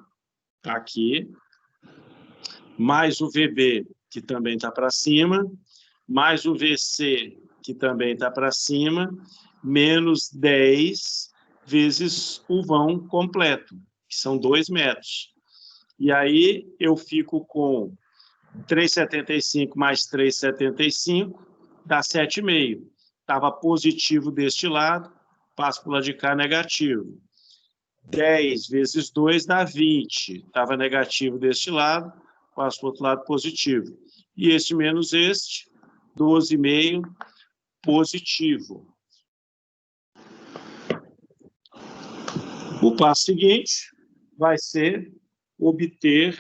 aqui, mais o VB, que também está para cima, mais o VC, que também está para cima, menos 10 vezes o vão completo, que são 2 metros. E aí eu fico com 3,75 mais 3,75, dá 7,5. Estava positivo deste lado, passo para o lado de cá negativo. 10 vezes 2 dá 20. Estava negativo deste lado, passo para o outro lado positivo. E este menos este, 12,5 positivo. O passo seguinte vai ser obter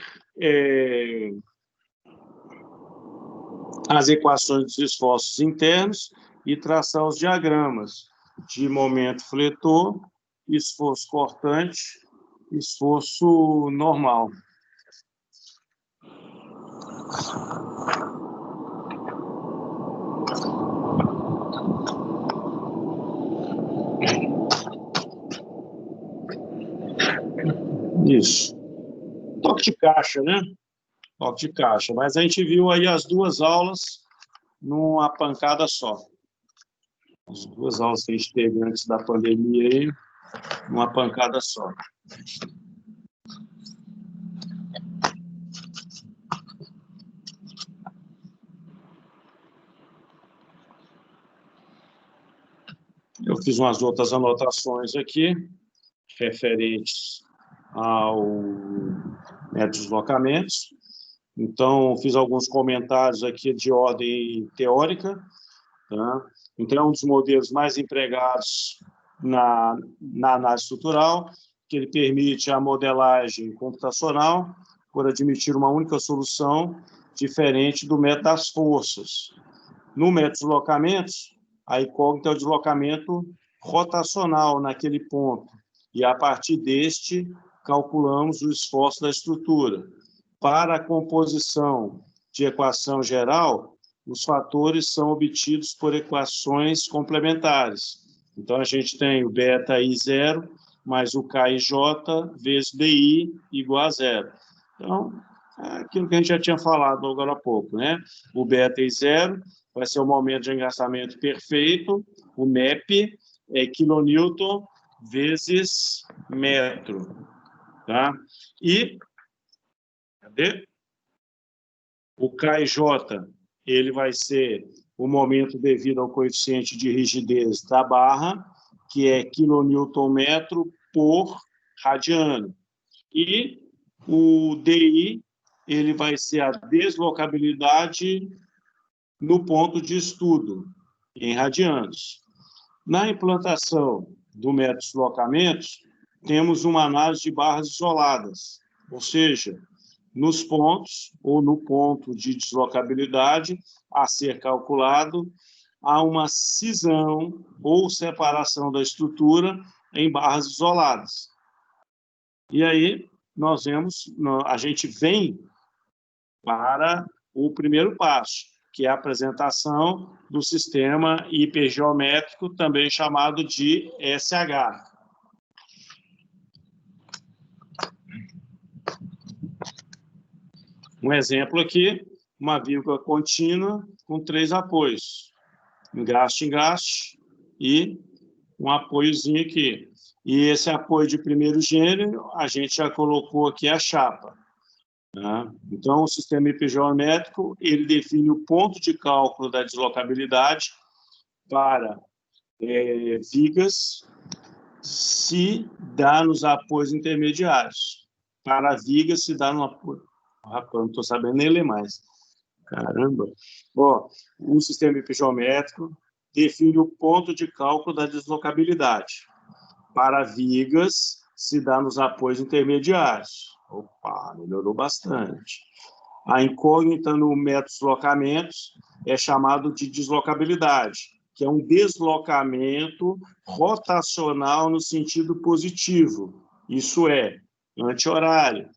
as equações dos esforços internos e traçar os diagramas de momento fletor, esforço cortante, esforço normal. Isso. Toque de caixa, né? Toque de caixa. Mas a gente viu aí as duas aulas numa pancada só. As duas aulas que a gente teve antes da pandemia aí, numa pancada só. Eu fiz umas outras anotações aqui, referentes ao deslocamentos. Então, fiz alguns comentários aqui de ordem teórica. Tá? Então, é um dos modelos mais empregados na análise estrutural, que ele permite a modelagem computacional por admitir uma única solução diferente do método das forças. No método de deslocamentos, a incógnita é o deslocamento rotacional naquele ponto, e a partir deste calculamos o esforço da estrutura. Para a composição de equação geral, os fatores são obtidos por equações complementares. Então, a gente tem o beta I0 mais o KIJ vezes DI igual a 0. Então, é aquilo que a gente já tinha falado agora há pouco, né? O beta I0 vai ser o momento de engarçamento perfeito, o MEP é quilonewton vezes metro. Tá? E cadê? O KJ, ele vai ser o momento devido ao coeficiente de rigidez da barra, que é quilonewton-metro por radiano. E o DI, ele vai ser a deslocabilidade no ponto de estudo, em radianos. Na implantação do método de deslocamentos, temos uma análise de barras isoladas, ou seja, nos pontos ou no ponto de deslocabilidade a ser calculado, há uma cisão ou separação da estrutura em barras isoladas. E aí nós vemos, a gente vem para o primeiro passo, que é a apresentação do sistema hipergeométrico, também chamado de SH. Um exemplo aqui, uma vírgula contínua com 3 apoios. Engaste, engaste e um apoiozinho aqui. E esse apoio de primeiro gênero, a gente já colocou aqui a chapa. Tá? Então, o sistema hipergeométrico, ele define o ponto de cálculo da deslocabilidade para vigas se dá nos apoios intermediários. Para vigas se dá no apoio... Rapaz, não estou sabendo nem ler mais. Caramba! Ó, o sistema hipergeométrico define o ponto de cálculo da deslocabilidade. Para vigas, se dá nos apoios intermediários. Opa, melhorou bastante. A incógnita no método de deslocamentos é chamado de deslocabilidade, que é um deslocamento rotacional no sentido positivo, isso é, anti-horário.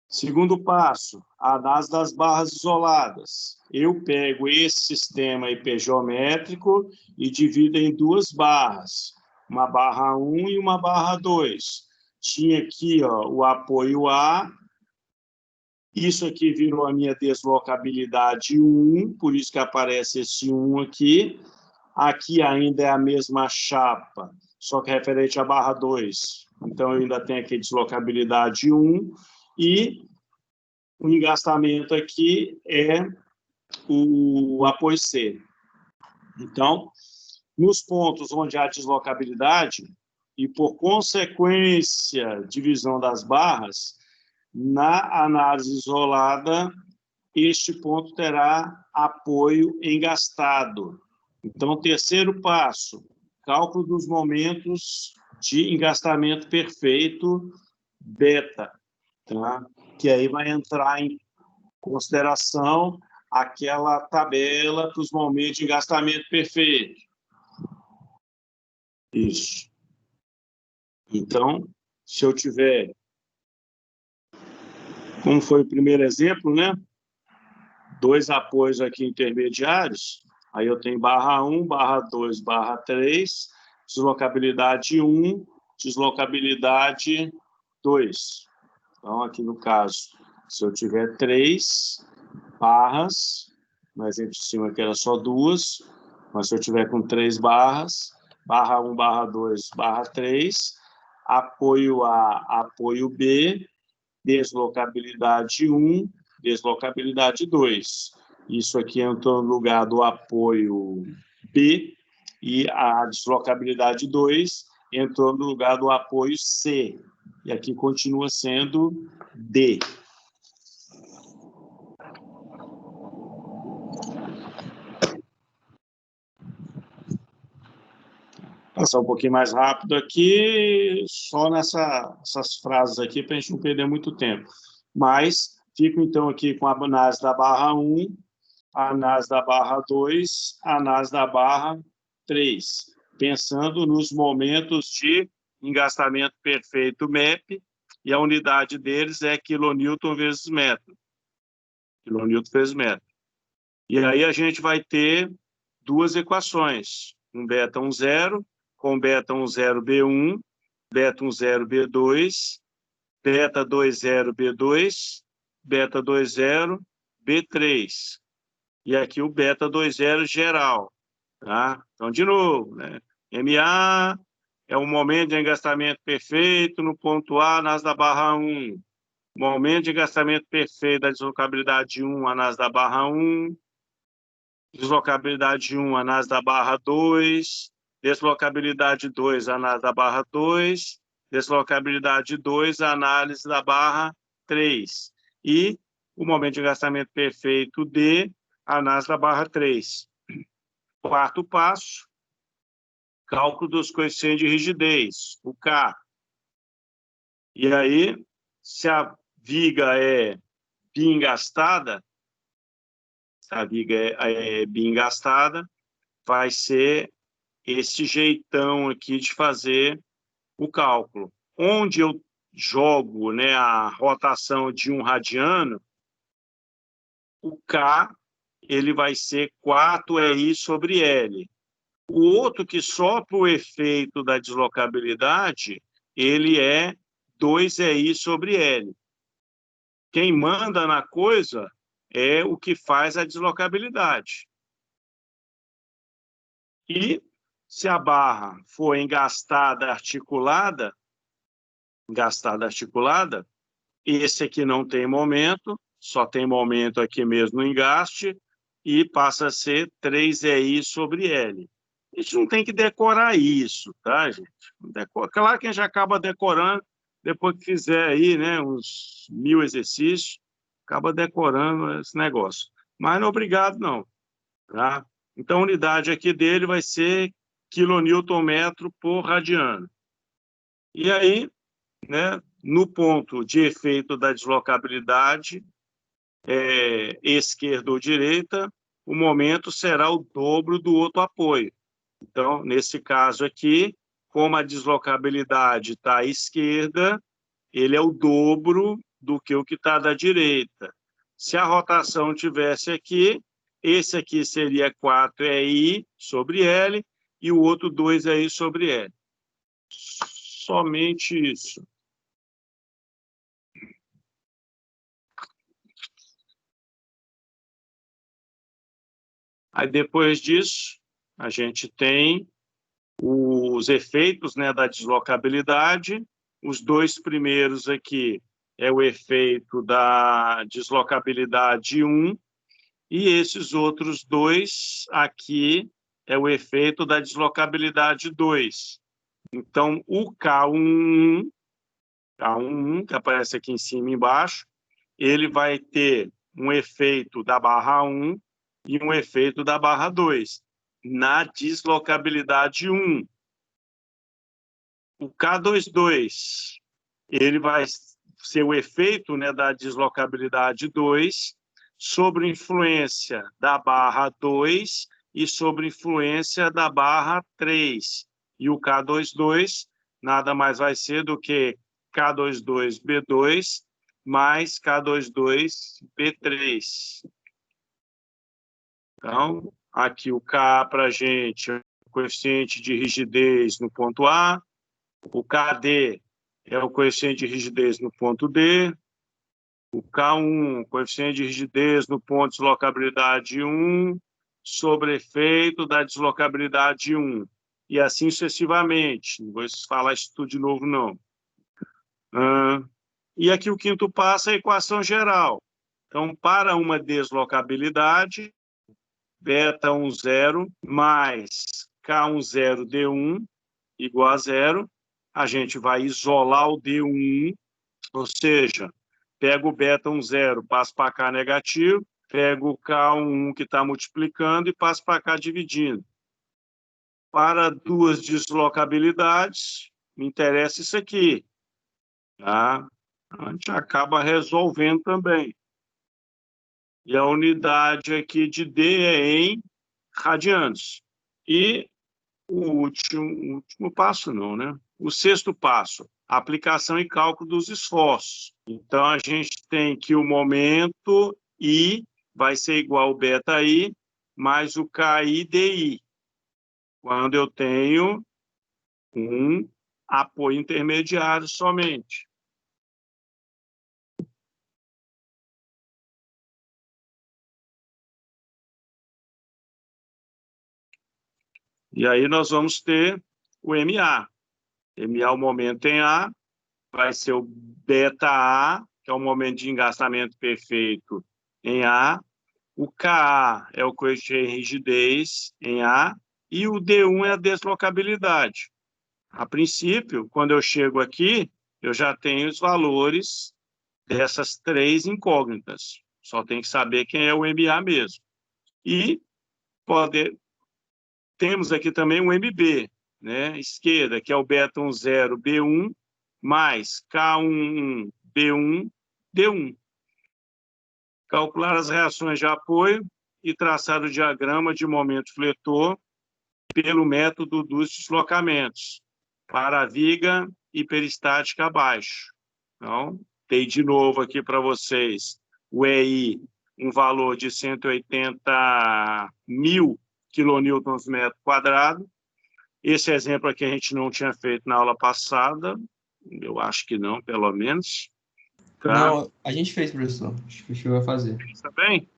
Segundo passo, a análise das barras isoladas. Eu pego esse sistema hipergeométrico e divido em 2 barras, uma barra 1 e uma barra 2. Tinha aqui o apoio A, isso aqui virou a minha deslocabilidade 1, por isso que aparece esse 1 aqui. Aqui ainda é a mesma chapa, só que referente à barra 2. Então, eu ainda tenho aqui deslocabilidade 1, e o engastamento aqui é o apoio C. Então, nos pontos onde há deslocabilidade, e por consequência, divisão das barras, na análise isolada, este ponto terá apoio engastado. Então, terceiro passo, cálculo dos momentos de engastamento perfeito, beta, tá? Que aí vai entrar em consideração aquela tabela para os momentos de engastamento perfeito. Isso. Então, se eu tiver, como foi o primeiro exemplo, né? 2 apoios aqui intermediários, aí eu tenho barra 1, barra 2, barra 3, deslocabilidade 1, deslocabilidade 2. Então, aqui no caso, se eu tiver 3 barras, no exemplo de cima aqui era só 2, mas se eu tiver com 3 barras, barra 1, barra 2, barra 3, apoio A, apoio B, deslocabilidade 1, deslocabilidade 2. Isso aqui entrou no lugar do apoio B, e a deslocabilidade 2 entrou no lugar do apoio C. E aqui continua sendo D. Passar um pouquinho mais rápido aqui, só nessas frases aqui, para a gente não perder muito tempo. Mas fico, então, aqui com a análise da barra 1, a análise da barra 2, a análise da barra 3, pensando nos momentos de engastamento perfeito MEP, e a unidade deles é quilonewton vezes metro. Quilonewton vezes metro. E aí a gente vai ter 2 equações, um beta 10, com beta 10B1, beta 10B2, beta 20B2, beta 20B3. E aqui o beta 20 geral. Tá? Então, de novo, né? MA é o momento de engastamento perfeito no ponto A, análise da barra 1. Momento de engastamento perfeito da deslocabilidade 1, análise da barra 1. Deslocabilidade 1, análise da barra 2. Deslocabilidade 2, análise da barra 2. Deslocabilidade 2, análise da barra 3. E o momento de engastamento perfeito D, análise da barra 3. Quarto passo, cálculo dos coeficientes de rigidez, o K. E aí, se a viga é biengastada, se a viga é biengastada, vai ser esse jeitão aqui de fazer o cálculo. Onde eu jogo, né, a rotação de 1 radiano, o K ele vai ser 4RI sobre L. O outro que só para o efeito da deslocabilidade, ele é 2RI sobre L. Quem manda na coisa é o que faz a deslocabilidade. E se a barra for engastada articulada, esse aqui não tem momento, só tem momento aqui mesmo no engaste, e passa a ser 3RI sobre L. A gente não tem que decorar isso, tá, gente? Claro que a gente acaba decorando, depois que fizer aí, né, uns 1000 exercícios, acaba decorando esse negócio. Mas não obrigado, não. Tá? Então, a unidade aqui dele vai ser kN/metro por radiano. E aí, né, no ponto de efeito da deslocabilidade, esquerda ou direita, o momento será o dobro do outro apoio. Então, nesse caso aqui, como a deslocabilidade está à esquerda, ele é o dobro do que o que está da direita. Se a rotação tivesse aqui, esse aqui seria 4RI sobre L e o outro 2RI sobre L. Somente isso. Aí, depois disso, a gente tem os efeitos, né, da deslocabilidade. Os dois primeiros aqui é o efeito da deslocabilidade 1, e esses outros dois aqui é o efeito da deslocabilidade 2. Então, o K11, que aparece aqui em cima e embaixo, ele vai ter um efeito da barra 1 e um efeito da barra 2 na deslocabilidade 1. O K22, ele vai ser o efeito, né, da deslocabilidade 2 sobre influência da barra 2 e sobre influência da barra 3. E o K22 nada mais vai ser do que K22B2 mais K22B3. Então, aqui o K para a gente é o coeficiente de rigidez no ponto A, o KD é o coeficiente de rigidez no ponto D, o K1, coeficiente de rigidez no ponto de deslocabilidade 1, sobre efeito da deslocabilidade 1. E assim sucessivamente. Não vou falar isso tudo de novo, não. E aqui o quinto passo é a equação geral. Então, para uma deslocabilidade, β10 mais K10D1 igual a 0, a gente vai isolar o D1, ou seja, pega o β10, passa para cá negativo, pega o K11 que está multiplicando e passa para cá dividindo. Para duas deslocabilidades, me interessa isso aqui. Tá? A gente acaba resolvendo também. E a unidade aqui de D é em radianos. E o último passo não, né? O sexto passo, aplicação e cálculo dos esforços. Então, a gente tem que o momento I vai ser igual ao beta-I mais o KI-DI, quando eu tenho um apoio intermediário somente. E aí nós vamos ter o MA. MA, o momento em A, vai ser o beta-A, que é o momento de engastamento perfeito em A. O KA é o coeficiente de rigidez em A. E o D1 é a deslocabilidade. A princípio, quando eu chego aqui, eu já tenho os valores dessas três incógnitas. Só tem que saber quem é o MA mesmo. E temos aqui também o MB, né, esquerda, que é o beta 10 B1, mais K11 B1 D1. Calcular as reações de apoio e traçar o diagrama de momento fletor pelo método dos deslocamentos para a viga hiperestática abaixo. Então, dei de novo aqui para vocês o EI, um valor de 180.000 quilonewtons metro quadrado. Esse exemplo aqui a gente não tinha feito na aula passada, eu acho que não, pelo menos. Tá? Não, a gente fez, professor. Acho que chegou a fazer. Está bem?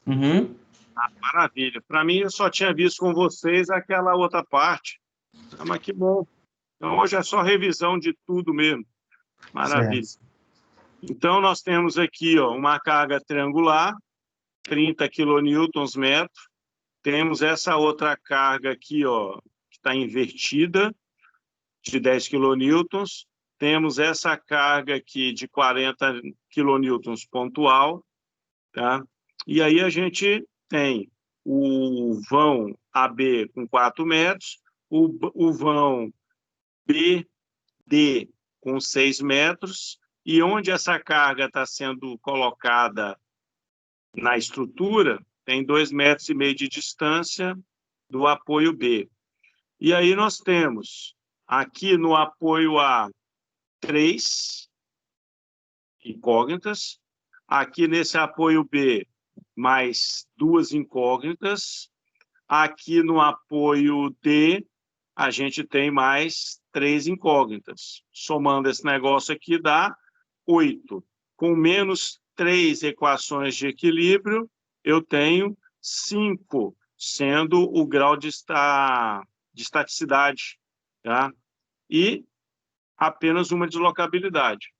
Uhum. Ah, maravilha. Para mim, eu só tinha visto com vocês aquela outra parte. Ah, mas que bom. Então, hoje é só revisão de tudo mesmo. Maravilha. Certo. Então, nós temos aqui ó, uma carga triangular, 30 quilonewtons metro. Temos essa outra carga aqui, ó, que está invertida, de 10 quilonewtons. Temos essa carga aqui de 40 quilonewtons pontual. Tá? E aí a gente tem o vão AB com 4 metros, o vão BD com 6 metros, e onde essa carga está sendo colocada na estrutura, tem 2,5 metros de distância do apoio B. E aí nós temos, aqui no apoio A, 3 incógnitas, aqui nesse apoio B, mais 2 incógnitas, aqui no apoio D, a gente tem mais 3 incógnitas. Somando esse negócio aqui, dá 8. Com menos 3 equações de equilíbrio, eu tenho 5, sendo o grau de estaticidade, tá? E apenas uma deslocabilidade.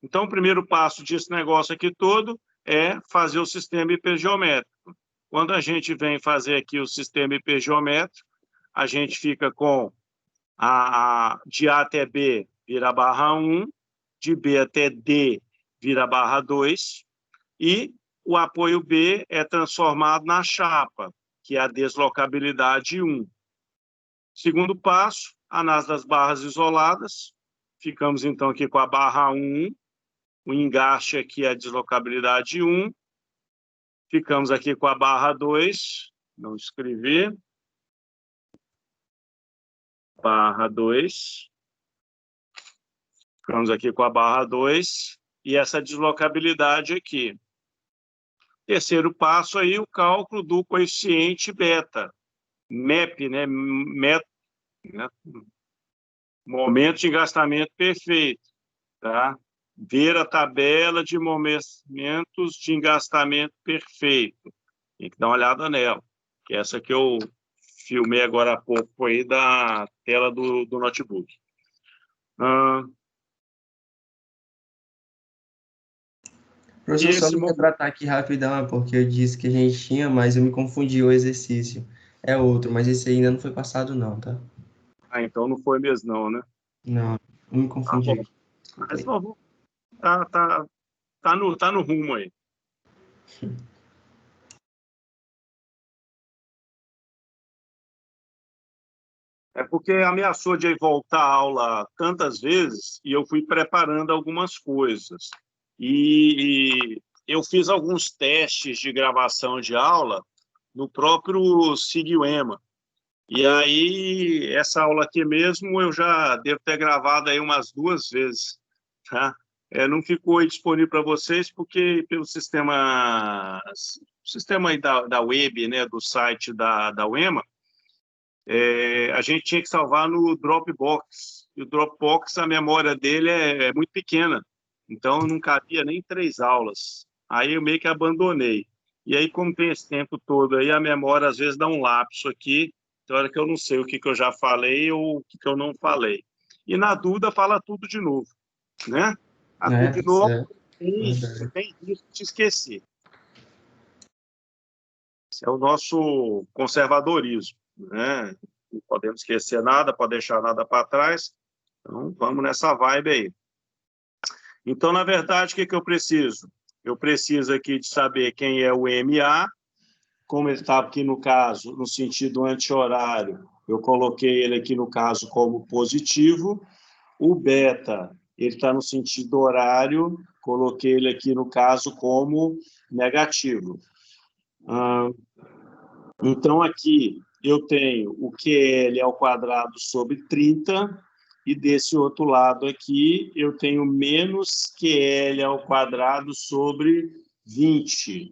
Então, o primeiro passo desse negócio aqui todo é fazer o sistema hipergeométrico. Quando a gente vem fazer aqui o sistema hipergeométrico, a gente fica com de A até B vira barra 1, de B até D vira barra 2, e o apoio B é transformado na chapa, que é a deslocabilidade 1. Segundo passo, análise das barras isoladas. Ficamos, então, aqui com a barra 1, o engaste aqui é a deslocabilidade 1. Ficamos aqui com a barra 2, não escrevi. Barra 2. Ficamos aqui com a barra 2 e essa deslocabilidade aqui. Terceiro passo aí, o cálculo do coeficiente beta. MEP, né? Momento de engastamento perfeito. Tá? Ver a tabela de momentos de engastamento perfeito. Tem que dar uma olhada nela. Que é essa que eu filmei agora há pouco aí da tela do notebook. Professor, só me retratar aqui rapidão, porque eu disse que a gente tinha, mas eu me confundi o exercício. É outro, mas esse aí ainda não foi passado não, tá? Ah, então não foi mesmo não, né? Não, eu me confundi. Tá, mas não, tá no rumo aí. É porque ameaçou de voltar à aula tantas vezes e eu fui preparando algumas coisas. E eu fiz alguns testes de gravação de aula no próprio SIGUEMA. E aí, essa aula aqui mesmo, eu já devo ter gravado aí umas 2 vezes, tá? Não ficou aí disponível para vocês, porque pelo sistema aí da web, né, do site da UEMA, a gente tinha que salvar no Dropbox. E o Dropbox, a memória dele é muito pequena, então não cabia nem 3 aulas. Aí eu meio que abandonei. E aí, como tem esse tempo todo aí, a memória às vezes dá um lapso aqui, tem hora que eu não sei o que eu já falei ou o que eu não falei. E na dúvida, fala tudo de novo, né? Tudo de novo, tem risco de esquecer. Esse é o nosso conservadorismo, né? Não podemos esquecer nada, pode deixar nada para trás. Então, vamos nessa vibe aí. Então, na verdade, o que eu preciso? Eu preciso aqui de saber quem é o MA, como ele está aqui no caso, no sentido anti-horário, eu coloquei ele aqui no caso como positivo. O beta, ele está no sentido horário, coloquei ele aqui no caso como negativo. Então, aqui eu tenho o QL ao quadrado sobre 30, e desse outro lado aqui eu tenho menos QL ao quadrado sobre 20.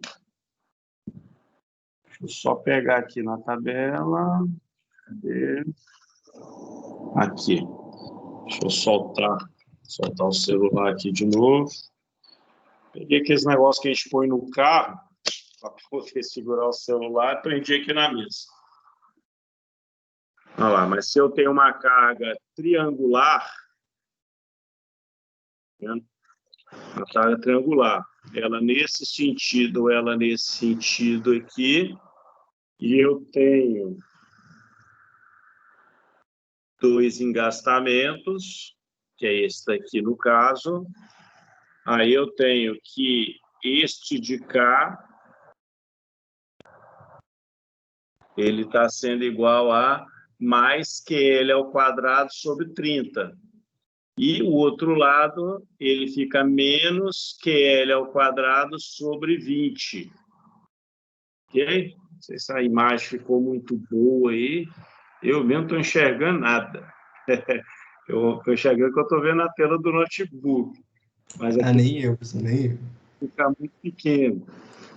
Deixa eu só pegar aqui na tabela. Cadê? Aqui. Deixa eu soltar o celular aqui de novo. Peguei aqueles negócios que a gente põe no carro para poder segurar o celular e prendi aqui na mesa. Olha lá, mas se eu tenho uma carga triangular, né? Uma carga triangular, ela nesse sentido aqui, e eu tenho 2 engastamentos, que é esse daqui no caso, aí eu tenho que este de cá, ele está sendo igual a mais QL ao quadrado sobre 30. E o outro lado, ele fica menos QL ao quadrado sobre 20. Ok? Não sei se a imagem ficou muito boa aí. Eu mesmo estou enxergando nada. Eu estou enxergando que eu estou vendo a tela do notebook. Mas aqui nem eu, professor, nem eu. Fica muito pequeno.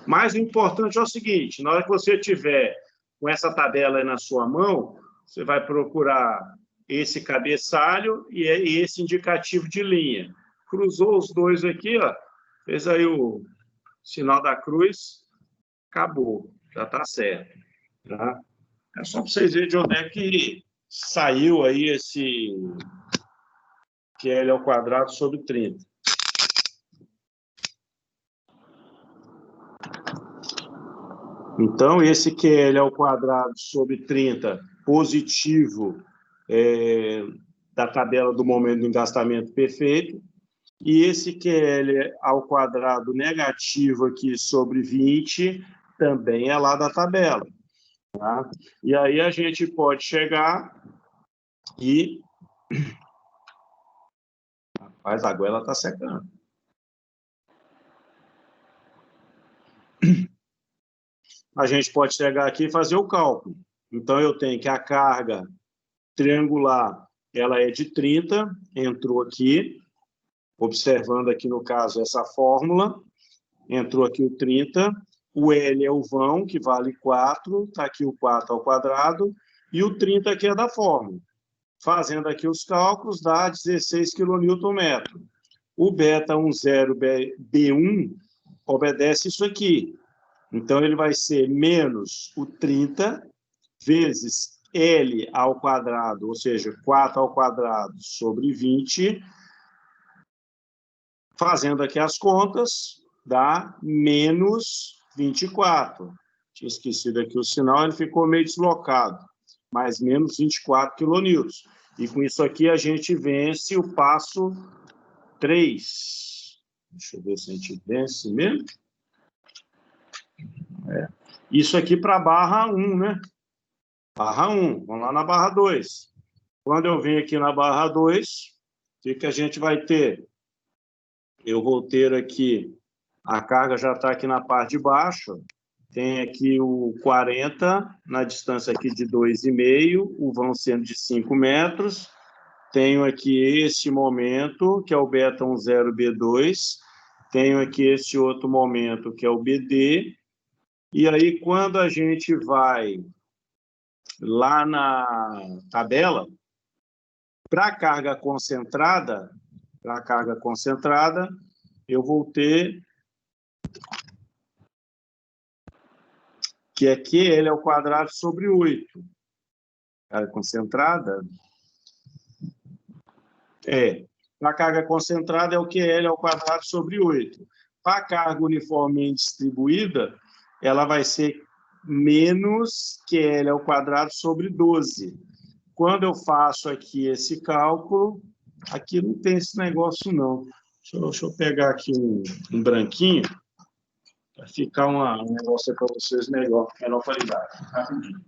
Mas o importante é o seguinte, na hora que você tiver com essa tabela aí na sua mão, você vai procurar esse cabeçalho e esse indicativo de linha. Cruzou os dois aqui, ó, fez aí o sinal da cruz, acabou, já está certo. Tá? É só para vocês verem de onde é que saiu aí esse QL ao quadrado sobre 30. Então, esse QL ao quadrado sobre 30 positivo da tabela do momento do engastamento perfeito, e esse QL ao quadrado negativo aqui sobre 20 também é lá da tabela. Tá? E aí a gente pode chegar e... Rapaz, a goela está secando. A gente pode chegar aqui e fazer o cálculo. Então, eu tenho que a carga triangular ela é de 30, entrou aqui, observando aqui no caso essa fórmula, entrou aqui o 30, o L é o vão, que vale 4, está aqui o 4 ao quadrado, e o 30 aqui é da fórmula. Fazendo aqui os cálculos, dá 16 kN. O beta 10B1 obedece isso aqui. Então, ele vai ser menos o 30 vezes L ao quadrado, ou seja, 4 ao quadrado sobre 20. Fazendo aqui as contas, dá menos 24. Tinha esquecido aqui o sinal, ele ficou meio deslocado. Mais menos 24 kN. E com isso aqui a gente vence o passo 3. Deixa eu ver se a gente vence mesmo. Isso aqui para a barra 1, né? Barra 1. Vamos lá na barra 2. Quando eu venho aqui na barra 2, o que a gente vai ter? Eu vou ter aqui, a carga já está aqui na parte de baixo, tem aqui o 40, na distância aqui de 2,5, o vão sendo de 5 metros. Tenho aqui esse momento, que é o beta 10B2. Tenho aqui esse outro momento, que é o BD. E aí, quando a gente vai lá na tabela, para a carga concentrada, eu vou ter que é QL ao quadrado sobre 8. Carga concentrada para a carga concentrada é o QL ao quadrado sobre 8. Para a carga uniformemente distribuída, ela vai ser menos QL ao quadrado sobre 12. Quando eu faço aqui esse cálculo, aqui não tem esse negócio, não. Deixa eu pegar aqui um branquinho, Vai ficar um negócio para vocês melhor qualidade. Rapidinho.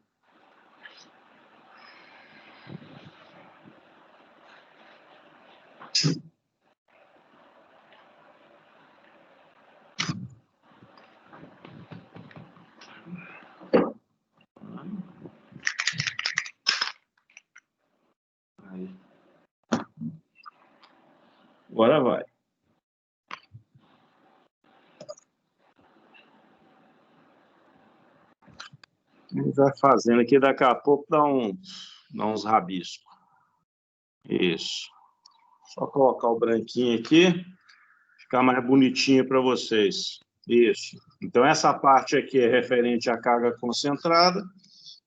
Aí. Agora vai. A gente vai fazendo aqui, daqui a pouco dá uns rabiscos. Isso. Só colocar o branquinho aqui, ficar mais bonitinho para vocês. Isso. Então, essa parte aqui é referente à carga concentrada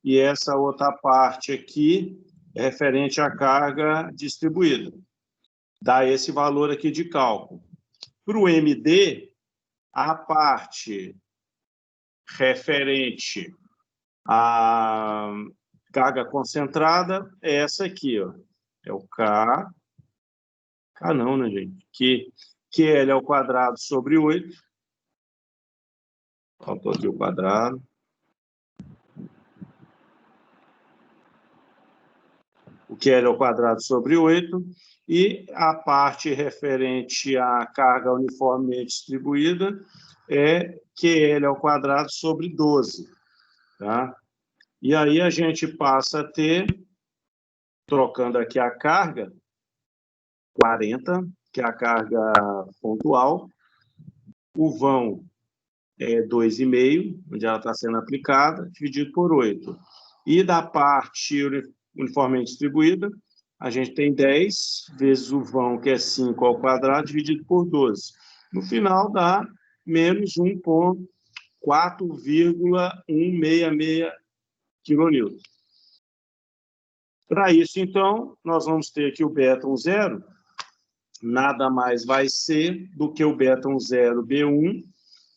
e essa outra parte aqui é referente à carga distribuída. Dá esse valor aqui de cálculo. Para o MD, a parte referente à carga concentrada é essa aqui, ó. É o K. K não, né, gente? QL ao quadrado sobre 8. Faltou aqui o quadrado. O QL ao quadrado sobre 8. E a parte referente à carga uniformemente distribuída é QL ao quadrado sobre 12. Tá? E aí a gente passa a ter, trocando aqui a carga, 40, que é a carga pontual. O vão é 2,5, onde ela está sendo aplicada, dividido por 8. E da parte uniformemente distribuída, a gente tem 10 vezes o vão, que é 5 ao quadrado, dividido por 12. No final, dá menos 1,4,166 kN. Para isso, então, nós vamos ter aqui o beta 0, nada mais vai ser do que o beta 0 B1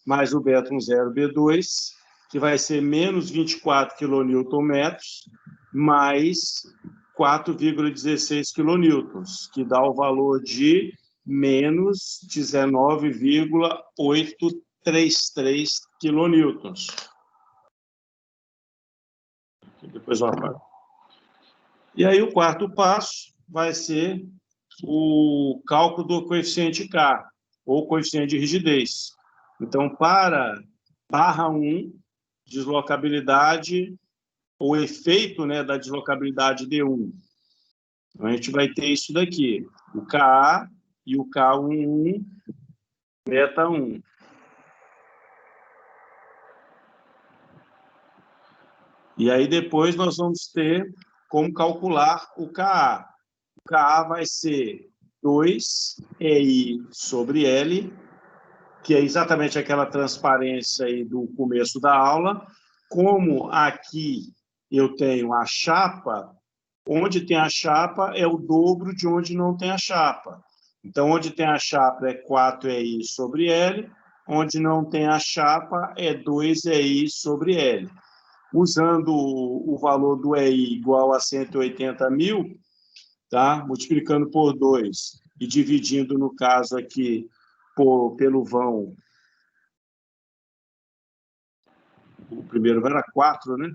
mais o beta 0 B2, que vai ser menos 24 kN mais 4,16 kN, que dá o valor de menos 19,833 kN. Depois eu apago. E aí o quarto passo vai ser o cálculo do coeficiente K, ou coeficiente de rigidez. Então, para barra 1, deslocabilidade, o efeito, né, da deslocabilidade D1. Então, a gente vai ter isso daqui, o KA e o K11, beta 1. E aí depois nós vamos ter como calcular o KA. O KA vai ser 2EI sobre L, que é exatamente aquela transparência aí do começo da aula. Como aqui eu tenho a chapa, onde tem a chapa é o dobro de onde não tem a chapa. Então, onde tem a chapa é 4EI sobre L, onde não tem a chapa é 2EI sobre L. Usando o valor do EI igual a 180.000, tá? Multiplicando por 2 e dividindo, no caso aqui, pelo vão. O primeiro vão era 4, né?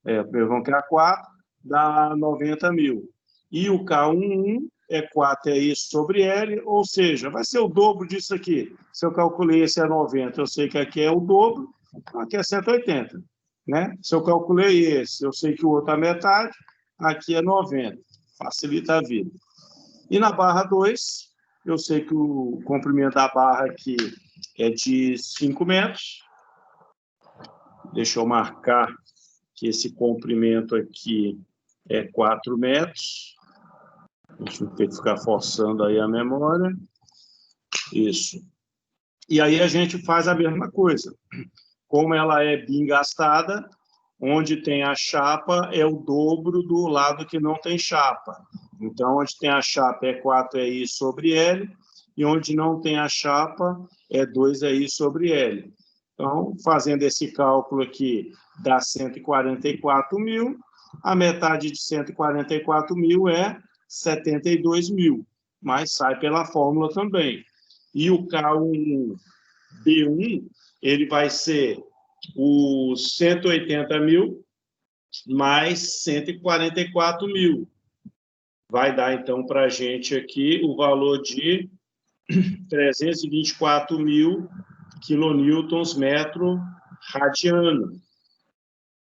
O primeiro vão que era 4, dá 90.000. E o K11 é 4EI sobre L, ou seja, vai ser o dobro disso aqui. Se eu calculei esse é 90, eu sei que aqui é o dobro, aqui é 180. Né? Se eu calculei esse, eu sei que o outro é metade, aqui é 90. Facilita a vida. E na barra 2, eu sei que o comprimento da barra aqui é de 5 metros. Deixa eu marcar que esse comprimento aqui é 4 metros. Deixa eu ter que ficar forçando aí a memória. Isso. E aí a gente faz a mesma coisa. Como ela é bingastada, onde tem a chapa é o dobro do lado que não tem chapa. Então, onde tem a chapa é 4EI sobre L, e onde não tem a chapa é 2EI sobre L. Então, fazendo esse cálculo aqui, dá 144.000, a metade de 144.000 é 72.000, mas sai pela fórmula também. E o K1B1, ele vai ser os 180 mil mais 144 mil. Vai dar, então, para a gente aqui o valor de 324 mil quilonewtons metro radiano.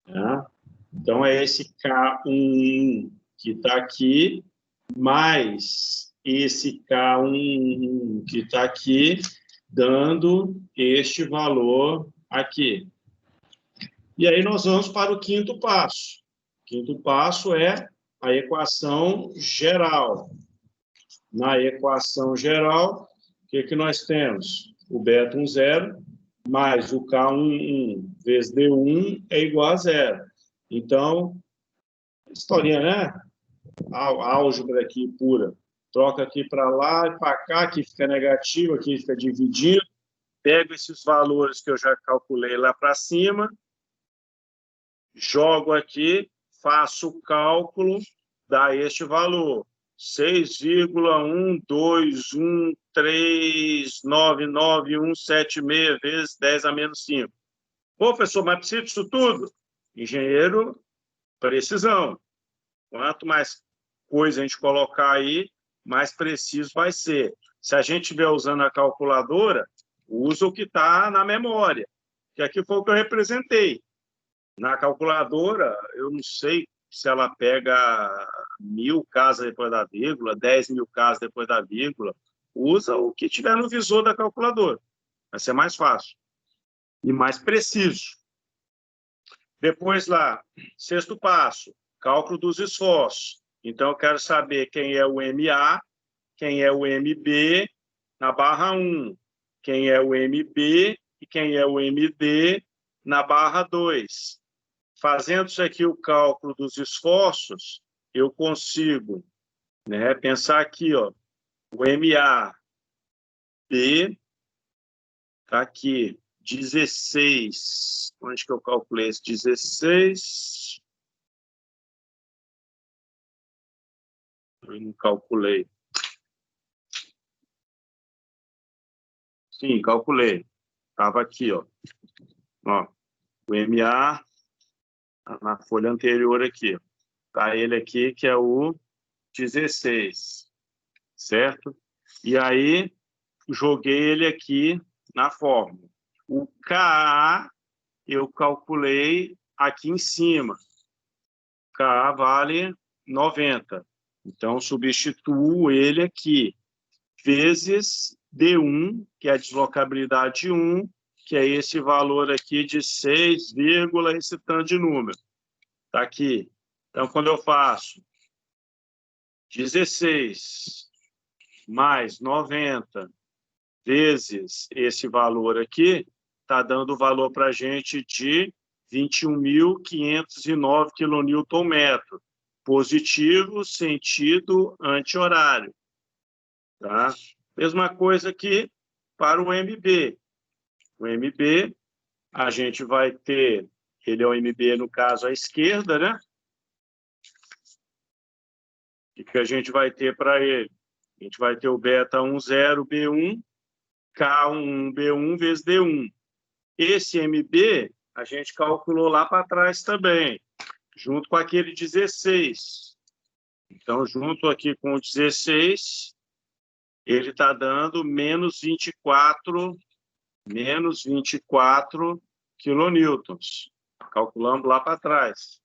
Tá? Então, é esse K11 que está aqui, mais esse K11 que está aqui, dando este valor aqui. E aí nós vamos para o quinto passo. O quinto passo é a equação geral. Na equação geral, o que nós temos? O beta10 mais o K11 vezes D1 é igual a 0. Então, historinha, né? A álgebra aqui pura. Troca aqui para lá e para cá, aqui fica negativo, aqui fica dividido. Pego esses valores que eu já calculei lá para cima, jogo aqui, faço o cálculo, dá este valor. 6,121399176 vezes 10 a menos 5. Pô, professor, mas precisa disso tudo? Engenheiro, precisão. Quanto mais coisa a gente colocar aí, mais preciso vai ser. Se a gente estiver usando a calculadora, usa o que está na memória, que aqui foi o que eu representei. Na calculadora, eu não sei se ela pega 1000 casas depois da vírgula, 10.000 casas depois da vírgula. Usa o que tiver no visor da calculadora. Vai ser mais fácil e mais preciso. Depois lá, sexto passo, cálculo dos esforços. Então, eu quero saber quem é o MA, quem é o MB na barra 1, quem é o MB e quem é o MD na barra 2. Fazendo isso aqui, o cálculo dos esforços, eu consigo, né, pensar aqui, ó, o MAB está aqui, 16. Onde que eu calculei esse 16? Eu não calculei. Sim, calculei. Estava aqui, ó. O MA na folha anterior aqui. Tá ele aqui, que é o 16, certo? E aí, joguei ele aqui na fórmula. O Ka, eu calculei aqui em cima. Ka vale 90. Então, substituo ele aqui, vezes D1, que é a deslocabilidade 1, que é esse valor aqui de 6, esse tanto de número. Está aqui. Então, quando eu faço 16 mais 90 vezes esse valor aqui, está dando o valor para a gente de 21.509 kNm, positivo, sentido anti-horário. Tá? Mesma coisa aqui para o MB. O MB, a gente vai ter, ele é o MB, no caso, à esquerda, né? O que a gente vai ter para ele? A gente vai ter o beta10B1, K11B1 vezes D1. Esse MB, a gente calculou lá para trás também, junto com aquele 16. Então, junto aqui com o 16, ele está dando menos 24 quilonewtons. Calculamos lá para trás.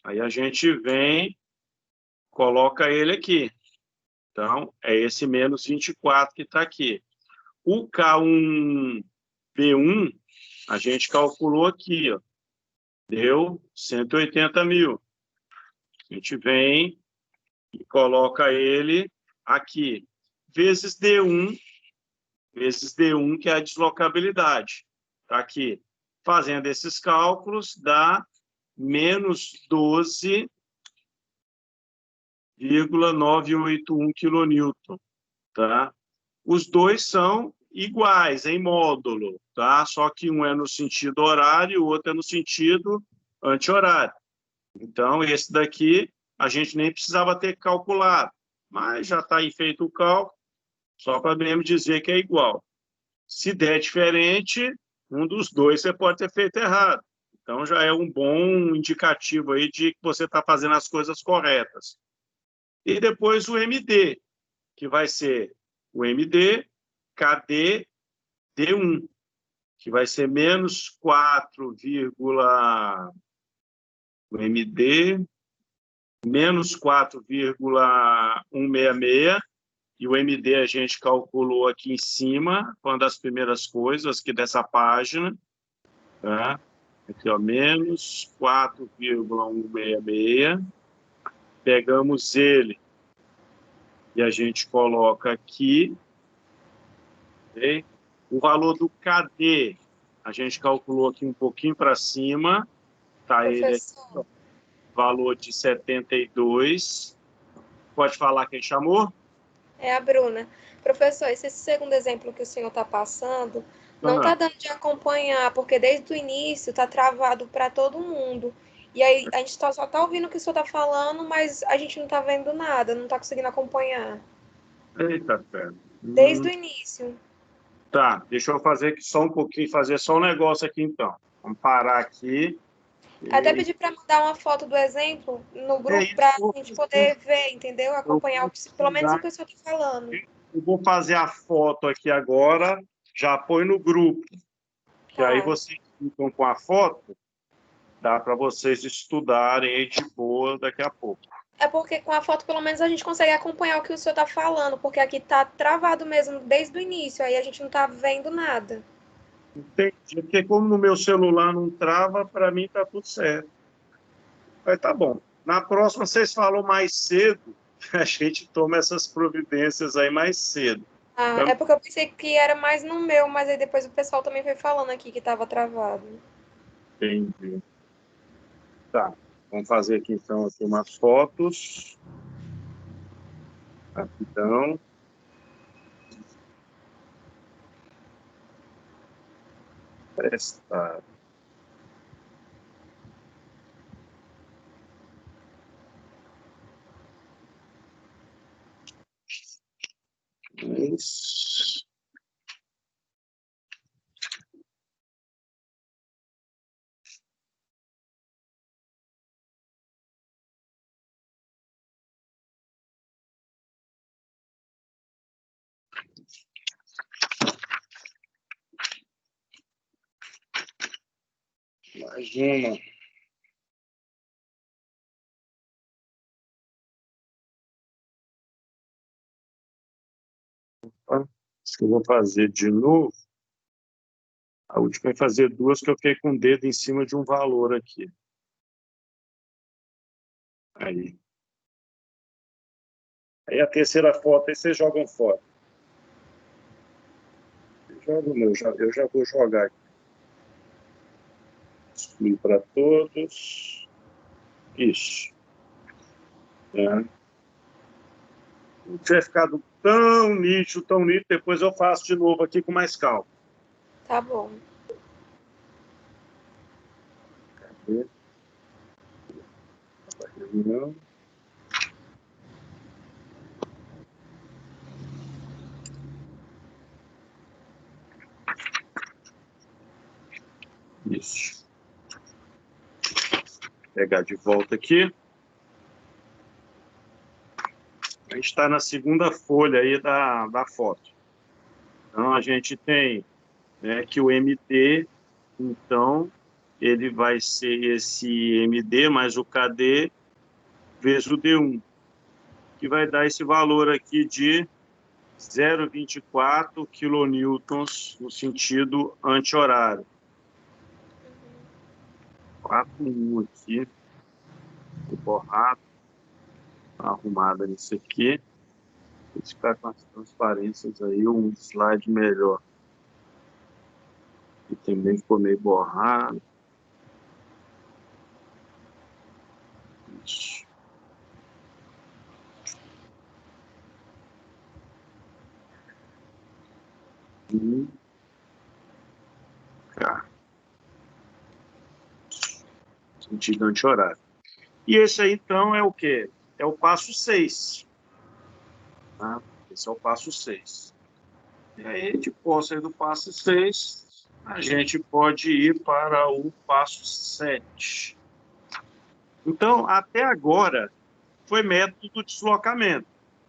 Aí a gente vem, coloca ele aqui. Então, é esse menos 24 que está aqui. O K1B1, a gente calculou aqui, ó. Deu 180 mil. A gente vem e coloca ele aqui. Vezes D1, que é a deslocabilidade. Está aqui. Fazendo esses cálculos, dá menos 12,981 kN. Tá? Os dois são iguais, em módulo, tá? Só que um é no sentido horário e o outro é no sentido anti-horário. Então, esse daqui a gente nem precisava ter calculado, mas já está aí feito o cálculo, só para mesmo dizer que é igual. Se der diferente, Um dos dois você pode ter feito errado. Então, já é um bom indicativo aí de que você está fazendo as coisas corretas. E depois o MD, que vai ser o MD, KD, D1, que vai ser menos 4, o MD, menos 4,166, e o MD a gente calculou aqui em cima, uma das primeiras coisas aqui dessa página, tá? Aqui, ó, menos 4,166. Pegamos ele e a gente coloca aqui. Okay? O valor do KD, a gente calculou aqui um pouquinho para cima. Tá ele aqui, ó, valor de 72. Pode falar quem chamou? É a Bruna. Professor, esse segundo exemplo que o senhor está passando não está dando de acompanhar, porque desde o início está travado para todo mundo. E aí a gente só está ouvindo o que o senhor está falando, mas a gente não está vendo nada, não está conseguindo acompanhar. Eita, pera. Desde o início. Tá, deixa eu fazer aqui só um pouquinho, fazer só um negócio aqui então. Vamos parar aqui. Até pedir para mandar uma foto do exemplo no grupo para a gente poder ver, entendeu? Acompanhar pelo menos o que o senhor está falando. Eu vou fazer a foto aqui agora, já põe no grupo. Que aí vocês ficam com a foto, dá para vocês estudarem aí de boa daqui a pouco. É porque com a foto, pelo menos, a gente consegue acompanhar o que o senhor está falando, porque aqui está travado mesmo desde o início, aí a gente não está vendo nada. Entendi, porque como no meu celular não trava, para mim está tudo certo. Mas tá bom. Na próxima, vocês falam mais cedo, a gente toma essas providências aí mais cedo. Ah, é porque eu pensei que era mais no meu, mas aí depois o pessoal também foi falando aqui que estava travado. Entendi. Tá, vamos fazer aqui então aqui umas fotos. Rapidão. Prestar. Isso. Mais uma. Acho que eu vou fazer de novo. A última é fazer duas, que eu fiquei com o dedo em cima de um valor aqui. Aí. Aí a terceira foto, aí vocês jogam fora. Eu já vou jogar aqui. Excluir para todos. Isso. Não tinha ficado tão nítido, depois eu faço de novo aqui com mais calma. Tá bom. Cadê? Não. Isso. Vou pegar de volta aqui. A gente está na segunda folha aí da foto. Então, a gente tem, né, que o MD, então, ele vai ser esse MD mais o KD vezes o D1, que vai dar esse valor aqui de 0,24 quilonewtons no sentido anti-horário. 4,1 aqui. Vou borrar, arrumada nisso aqui. Vou ficar com as transparências aí, um slide melhor. E também ficou meio borrado. Isso. Cá. Sentido anti-horário. E esse aí, então, é o quê? É o passo 6. Tá? Esse é o passo 6. E aí, a gente posta aí do passo 6, a gente pode ir para o passo 7. Então, até agora, foi método do deslocamento.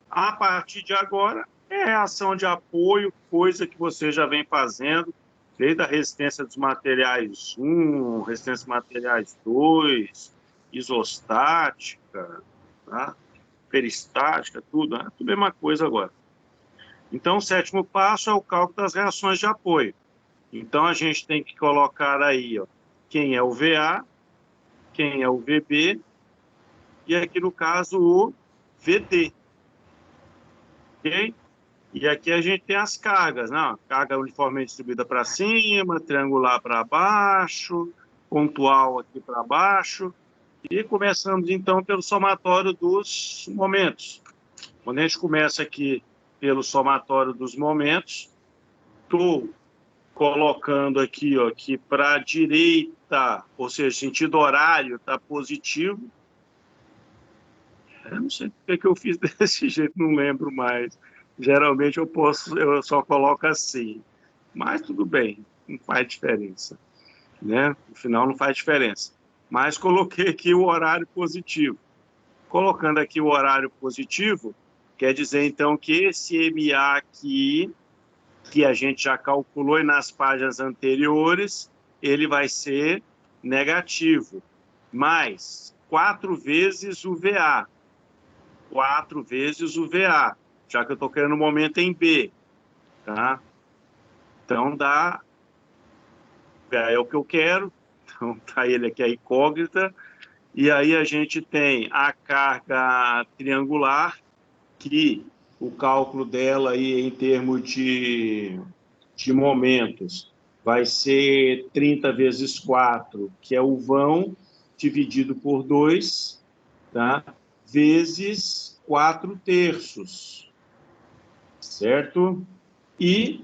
A partir de agora, é reação de apoio, coisa que você já vem fazendo, desde a resistência dos materiais 1, resistência dos materiais 2, isostática, tá? Peristática, tudo, né? Tudo a mesma coisa agora. Então, o 7º passo é o cálculo das reações de apoio. Então, a gente tem que colocar aí, ó, quem é o VA, quem é o VB, e aqui, no caso, o VD. Ok? E aqui a gente tem as cargas, né? Carga uniformemente distribuída para cima, triangular para baixo, pontual aqui para baixo. E começamos, então, pelo somatório dos momentos. Quando a gente começa aqui pelo somatório dos momentos, estou colocando aqui, ó, que para a direita, ou seja, sentido horário, está positivo. Eu não sei porque que eu fiz desse jeito, não lembro mais. Geralmente eu só coloco assim. Mas tudo bem, não faz diferença, né? No final não faz diferença. Mas coloquei aqui o horário positivo. Colocando aqui o horário positivo, quer dizer, então, que esse MA aqui, que a gente já calculou nas páginas anteriores, ele vai ser negativo, mais 4 vezes o VA. 4 vezes o VA, já que eu estou querendo o momento em B. Tá? Então, dá... VA é o que eu quero. Então, tá ele aqui, a incógnita. E aí a gente tem a carga triangular, que o cálculo dela aí em termos de momentos vai ser 30 vezes 4, que é o vão, dividido por 2, tá? Vezes 4/3, certo? E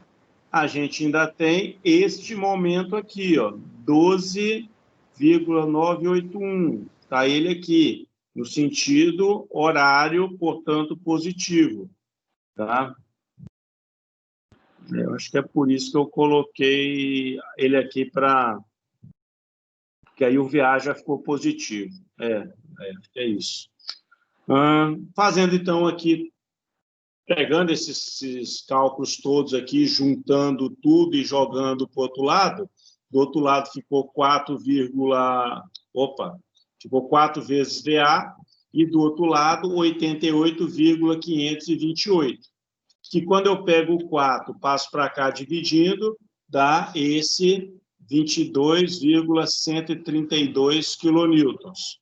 a gente ainda tem este momento aqui, ó, 12,981. Está ele aqui, no sentido horário, portanto, positivo. Tá? Eu acho que é por isso que eu coloquei ele aqui para... Porque aí o VA já ficou positivo. É isso. Fazendo, então, aqui, pegando esses cálculos todos aqui, juntando tudo e jogando para o outro lado, do outro lado ficou 4 vezes VA, e do outro lado 88,528. Que quando eu pego o 4, passo para cá dividindo, dá esse 22,132 quilonewtons.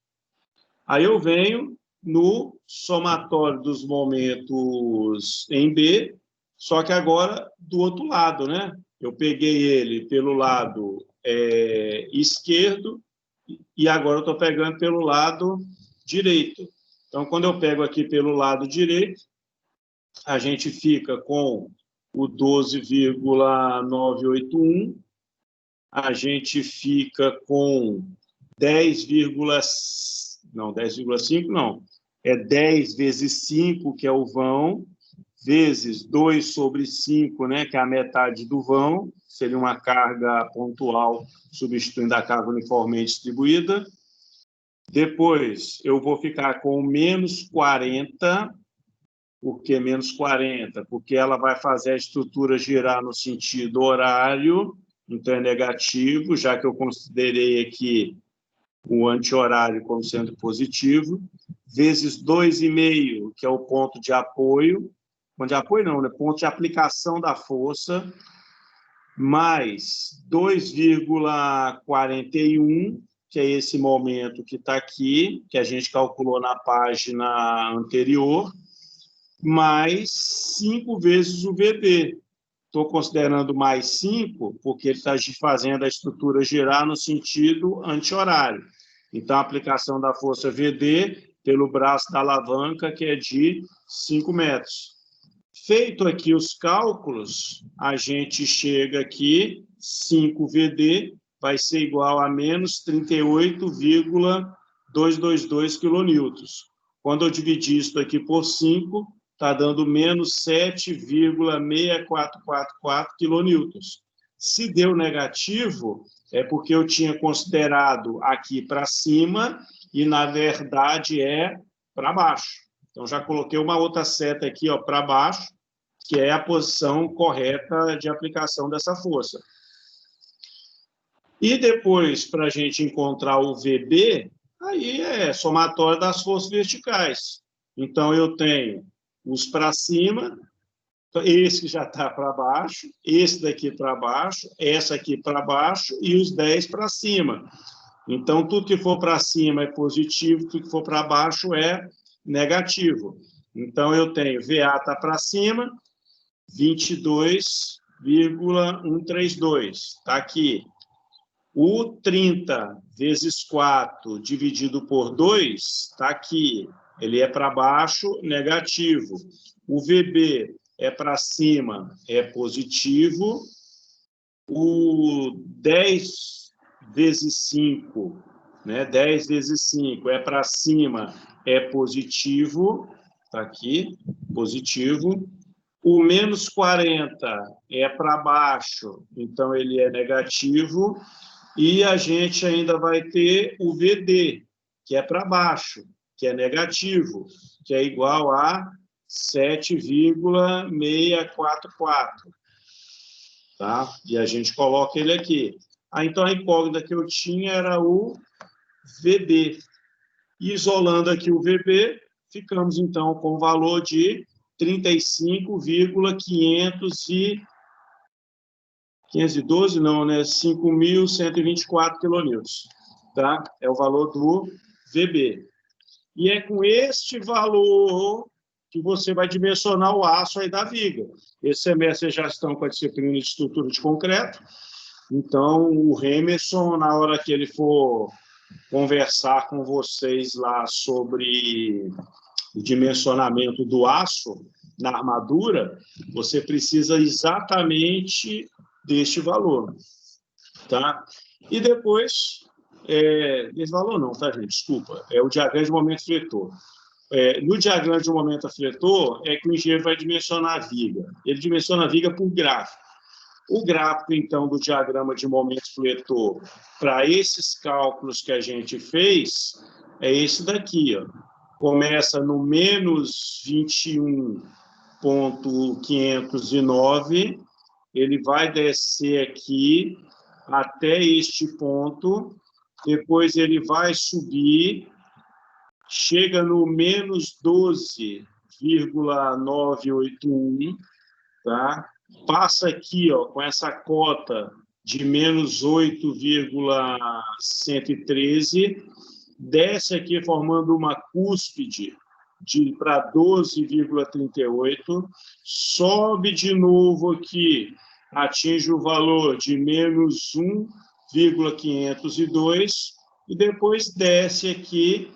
Aí eu venho no somatório dos momentos em B, só que agora do outro lado, né? Eu peguei ele pelo lado esquerdo e agora eu estou pegando pelo lado direito. Então, quando eu pego aqui pelo lado direito, a gente fica com o 12,981, a gente fica com 10,5 não, é 10 vezes 5, que é o vão, vezes 2 sobre 5, né, que é a metade do vão, seria uma carga pontual substituindo a carga uniformemente distribuída. Depois, eu vou ficar com menos 40, por que menos 40? Porque ela vai fazer a estrutura girar no sentido horário, então é negativo, já que eu considerei aqui o anti-horário como sendo positivo, vezes 2,5, que é o ponto de apoio, ponto de apoio não, né? Ponto de aplicação da força, mais 2,41, que é esse momento que está aqui, que a gente calculou na página anterior, mais 5 vezes o VB. Estou considerando mais 5, porque ele está fazendo a estrutura girar no sentido anti-horário. Então, a aplicação da força VD pelo braço da alavanca, que é de 5 metros. Feito aqui os cálculos, a gente chega aqui, 5 VD vai ser igual a menos 38,222 quilonewtons. Quando eu dividir isso aqui por 5, está dando menos 7,6444 quilonewtons. Se deu negativo, é porque eu tinha considerado aqui para cima e, na verdade, é para baixo. Então, já coloquei uma outra seta aqui para baixo, que é a posição correta de aplicação dessa força. E depois, para a gente encontrar o VB, aí é somatória das forças verticais. Então, eu tenho os para cima, esse que já está para baixo, esse daqui para baixo, essa aqui para baixo e os 10 para cima. Então, tudo que for para cima é positivo, tudo que for para baixo é negativo. Então, eu tenho VA está para cima, 22,132. Está aqui. O 30 vezes 4 dividido por 2 está aqui. Ele é para baixo, negativo. O VB é para cima, é positivo. O 10 vezes 5, né? 10 vezes 5 é para cima, é positivo. Está aqui, positivo. O menos 40 é para baixo, então ele é negativo. E a gente ainda vai ter o VD, que é para baixo, que é negativo, que é igual a 7,644. Tá? E a gente coloca ele aqui. Então, a incógnita que eu tinha era o VB. Isolando aqui o VB, ficamos, então, com o valor de 512, não, né? 5.124 quilonewtons, tá? É o valor do VB. E é com este valor que você vai dimensionar o aço aí da viga. Esse semestre já estão com a disciplina de estrutura de concreto, então o Remerson, na hora que ele for conversar com vocês lá sobre o dimensionamento do aço na armadura, você precisa exatamente deste valor, tá? E depois, desse valor não, tá, gente? Desculpa, é o diagrama de momento fletor. No diagrama de momento fletor é que o engenheiro vai dimensionar a viga. Ele dimensiona a viga por gráfico. O gráfico, então, do diagrama de momento fletor, para esses cálculos que a gente fez, é esse daqui, ó. Começa no menos 21,509, ele vai descer aqui até este ponto, depois ele vai subir, chega no menos 12,981, tá? Passa aqui, ó, com essa cota de menos 8,113, desce aqui formando uma cúspide para 12,38, sobe de novo aqui, atinge o valor de menos 1,502 e depois desce aqui.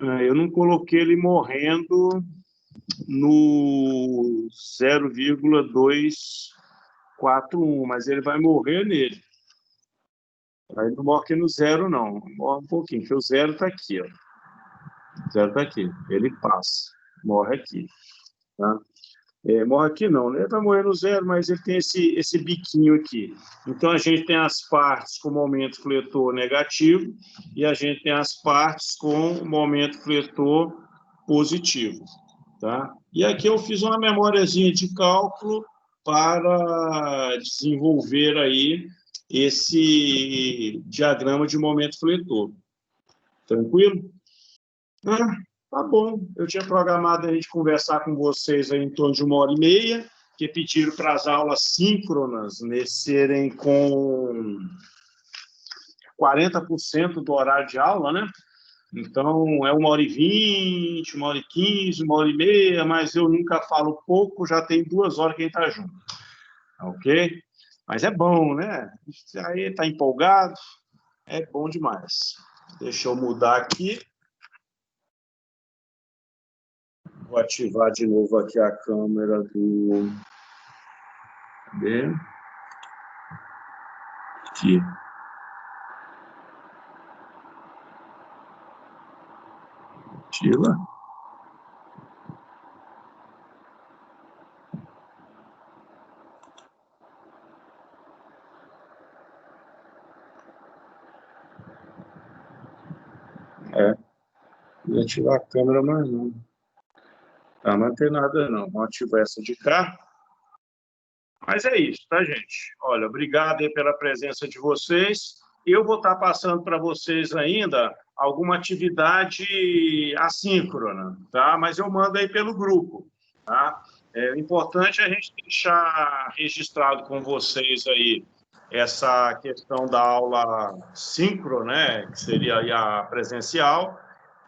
Eu não coloquei ele morrendo no 0,241, mas ele vai morrer nele. Aí não morre aqui no zero, não. Morre um pouquinho, porque o zero está aqui, ó. O zero está aqui. Ele passa. Morre aqui. Tá? Morre aqui não, né? Ele vai morrer no zero, mas ele tem esse biquinho aqui. Então, a gente tem as partes com momento fletor negativo e a gente tem as partes com momento fletor positivo. Tá? E aqui eu fiz uma memóriazinha de cálculo para desenvolver aí esse diagrama de momento fletor. Tranquilo? Tá bom. Eu tinha programado a gente conversar com vocês aí em torno de 1h30, que pediram para as aulas síncronas serem com 40% do horário de aula, né? Então, é 1h20, 1h15, 1h30, mas eu nunca falo pouco, já tem 2 horas que a gente está junto. Ok? Mas é bom, né? Aí está empolgado, é bom demais. Deixa eu mudar aqui. Vou ativar de novo aqui a câmera do... Cadê? Aqui. Ativa. Vou ativar a câmera, mas não. Tá, não tem nada não. Vamos ativar essa de cá. Mas é isso, tá, gente? Olha, obrigado aí pela presença de vocês. Eu vou estar passando para vocês ainda alguma atividade assíncrona, tá? Mas eu mando aí pelo grupo, tá? O importante é a gente deixar registrado com vocês aí essa questão da aula síncrona, né? Que seria aí a presencial,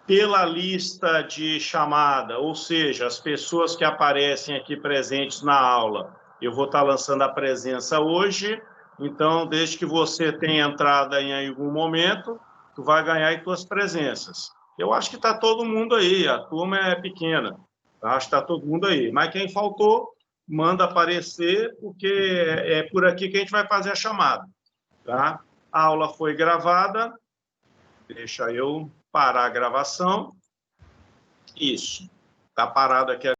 pela lista de chamada, ou seja, as pessoas que aparecem aqui presentes na aula. Eu vou estar lançando a presença hoje, então, desde que você tenha entrado em algum momento, tu vai ganhar as tuas presenças. Eu acho que está todo mundo aí, a turma é pequena, tá? Acho que está todo mundo aí. Mas quem faltou, manda aparecer, porque é por aqui que a gente vai fazer a chamada, tá? A aula foi gravada, deixa eu parar a gravação. Isso. Está parado aqui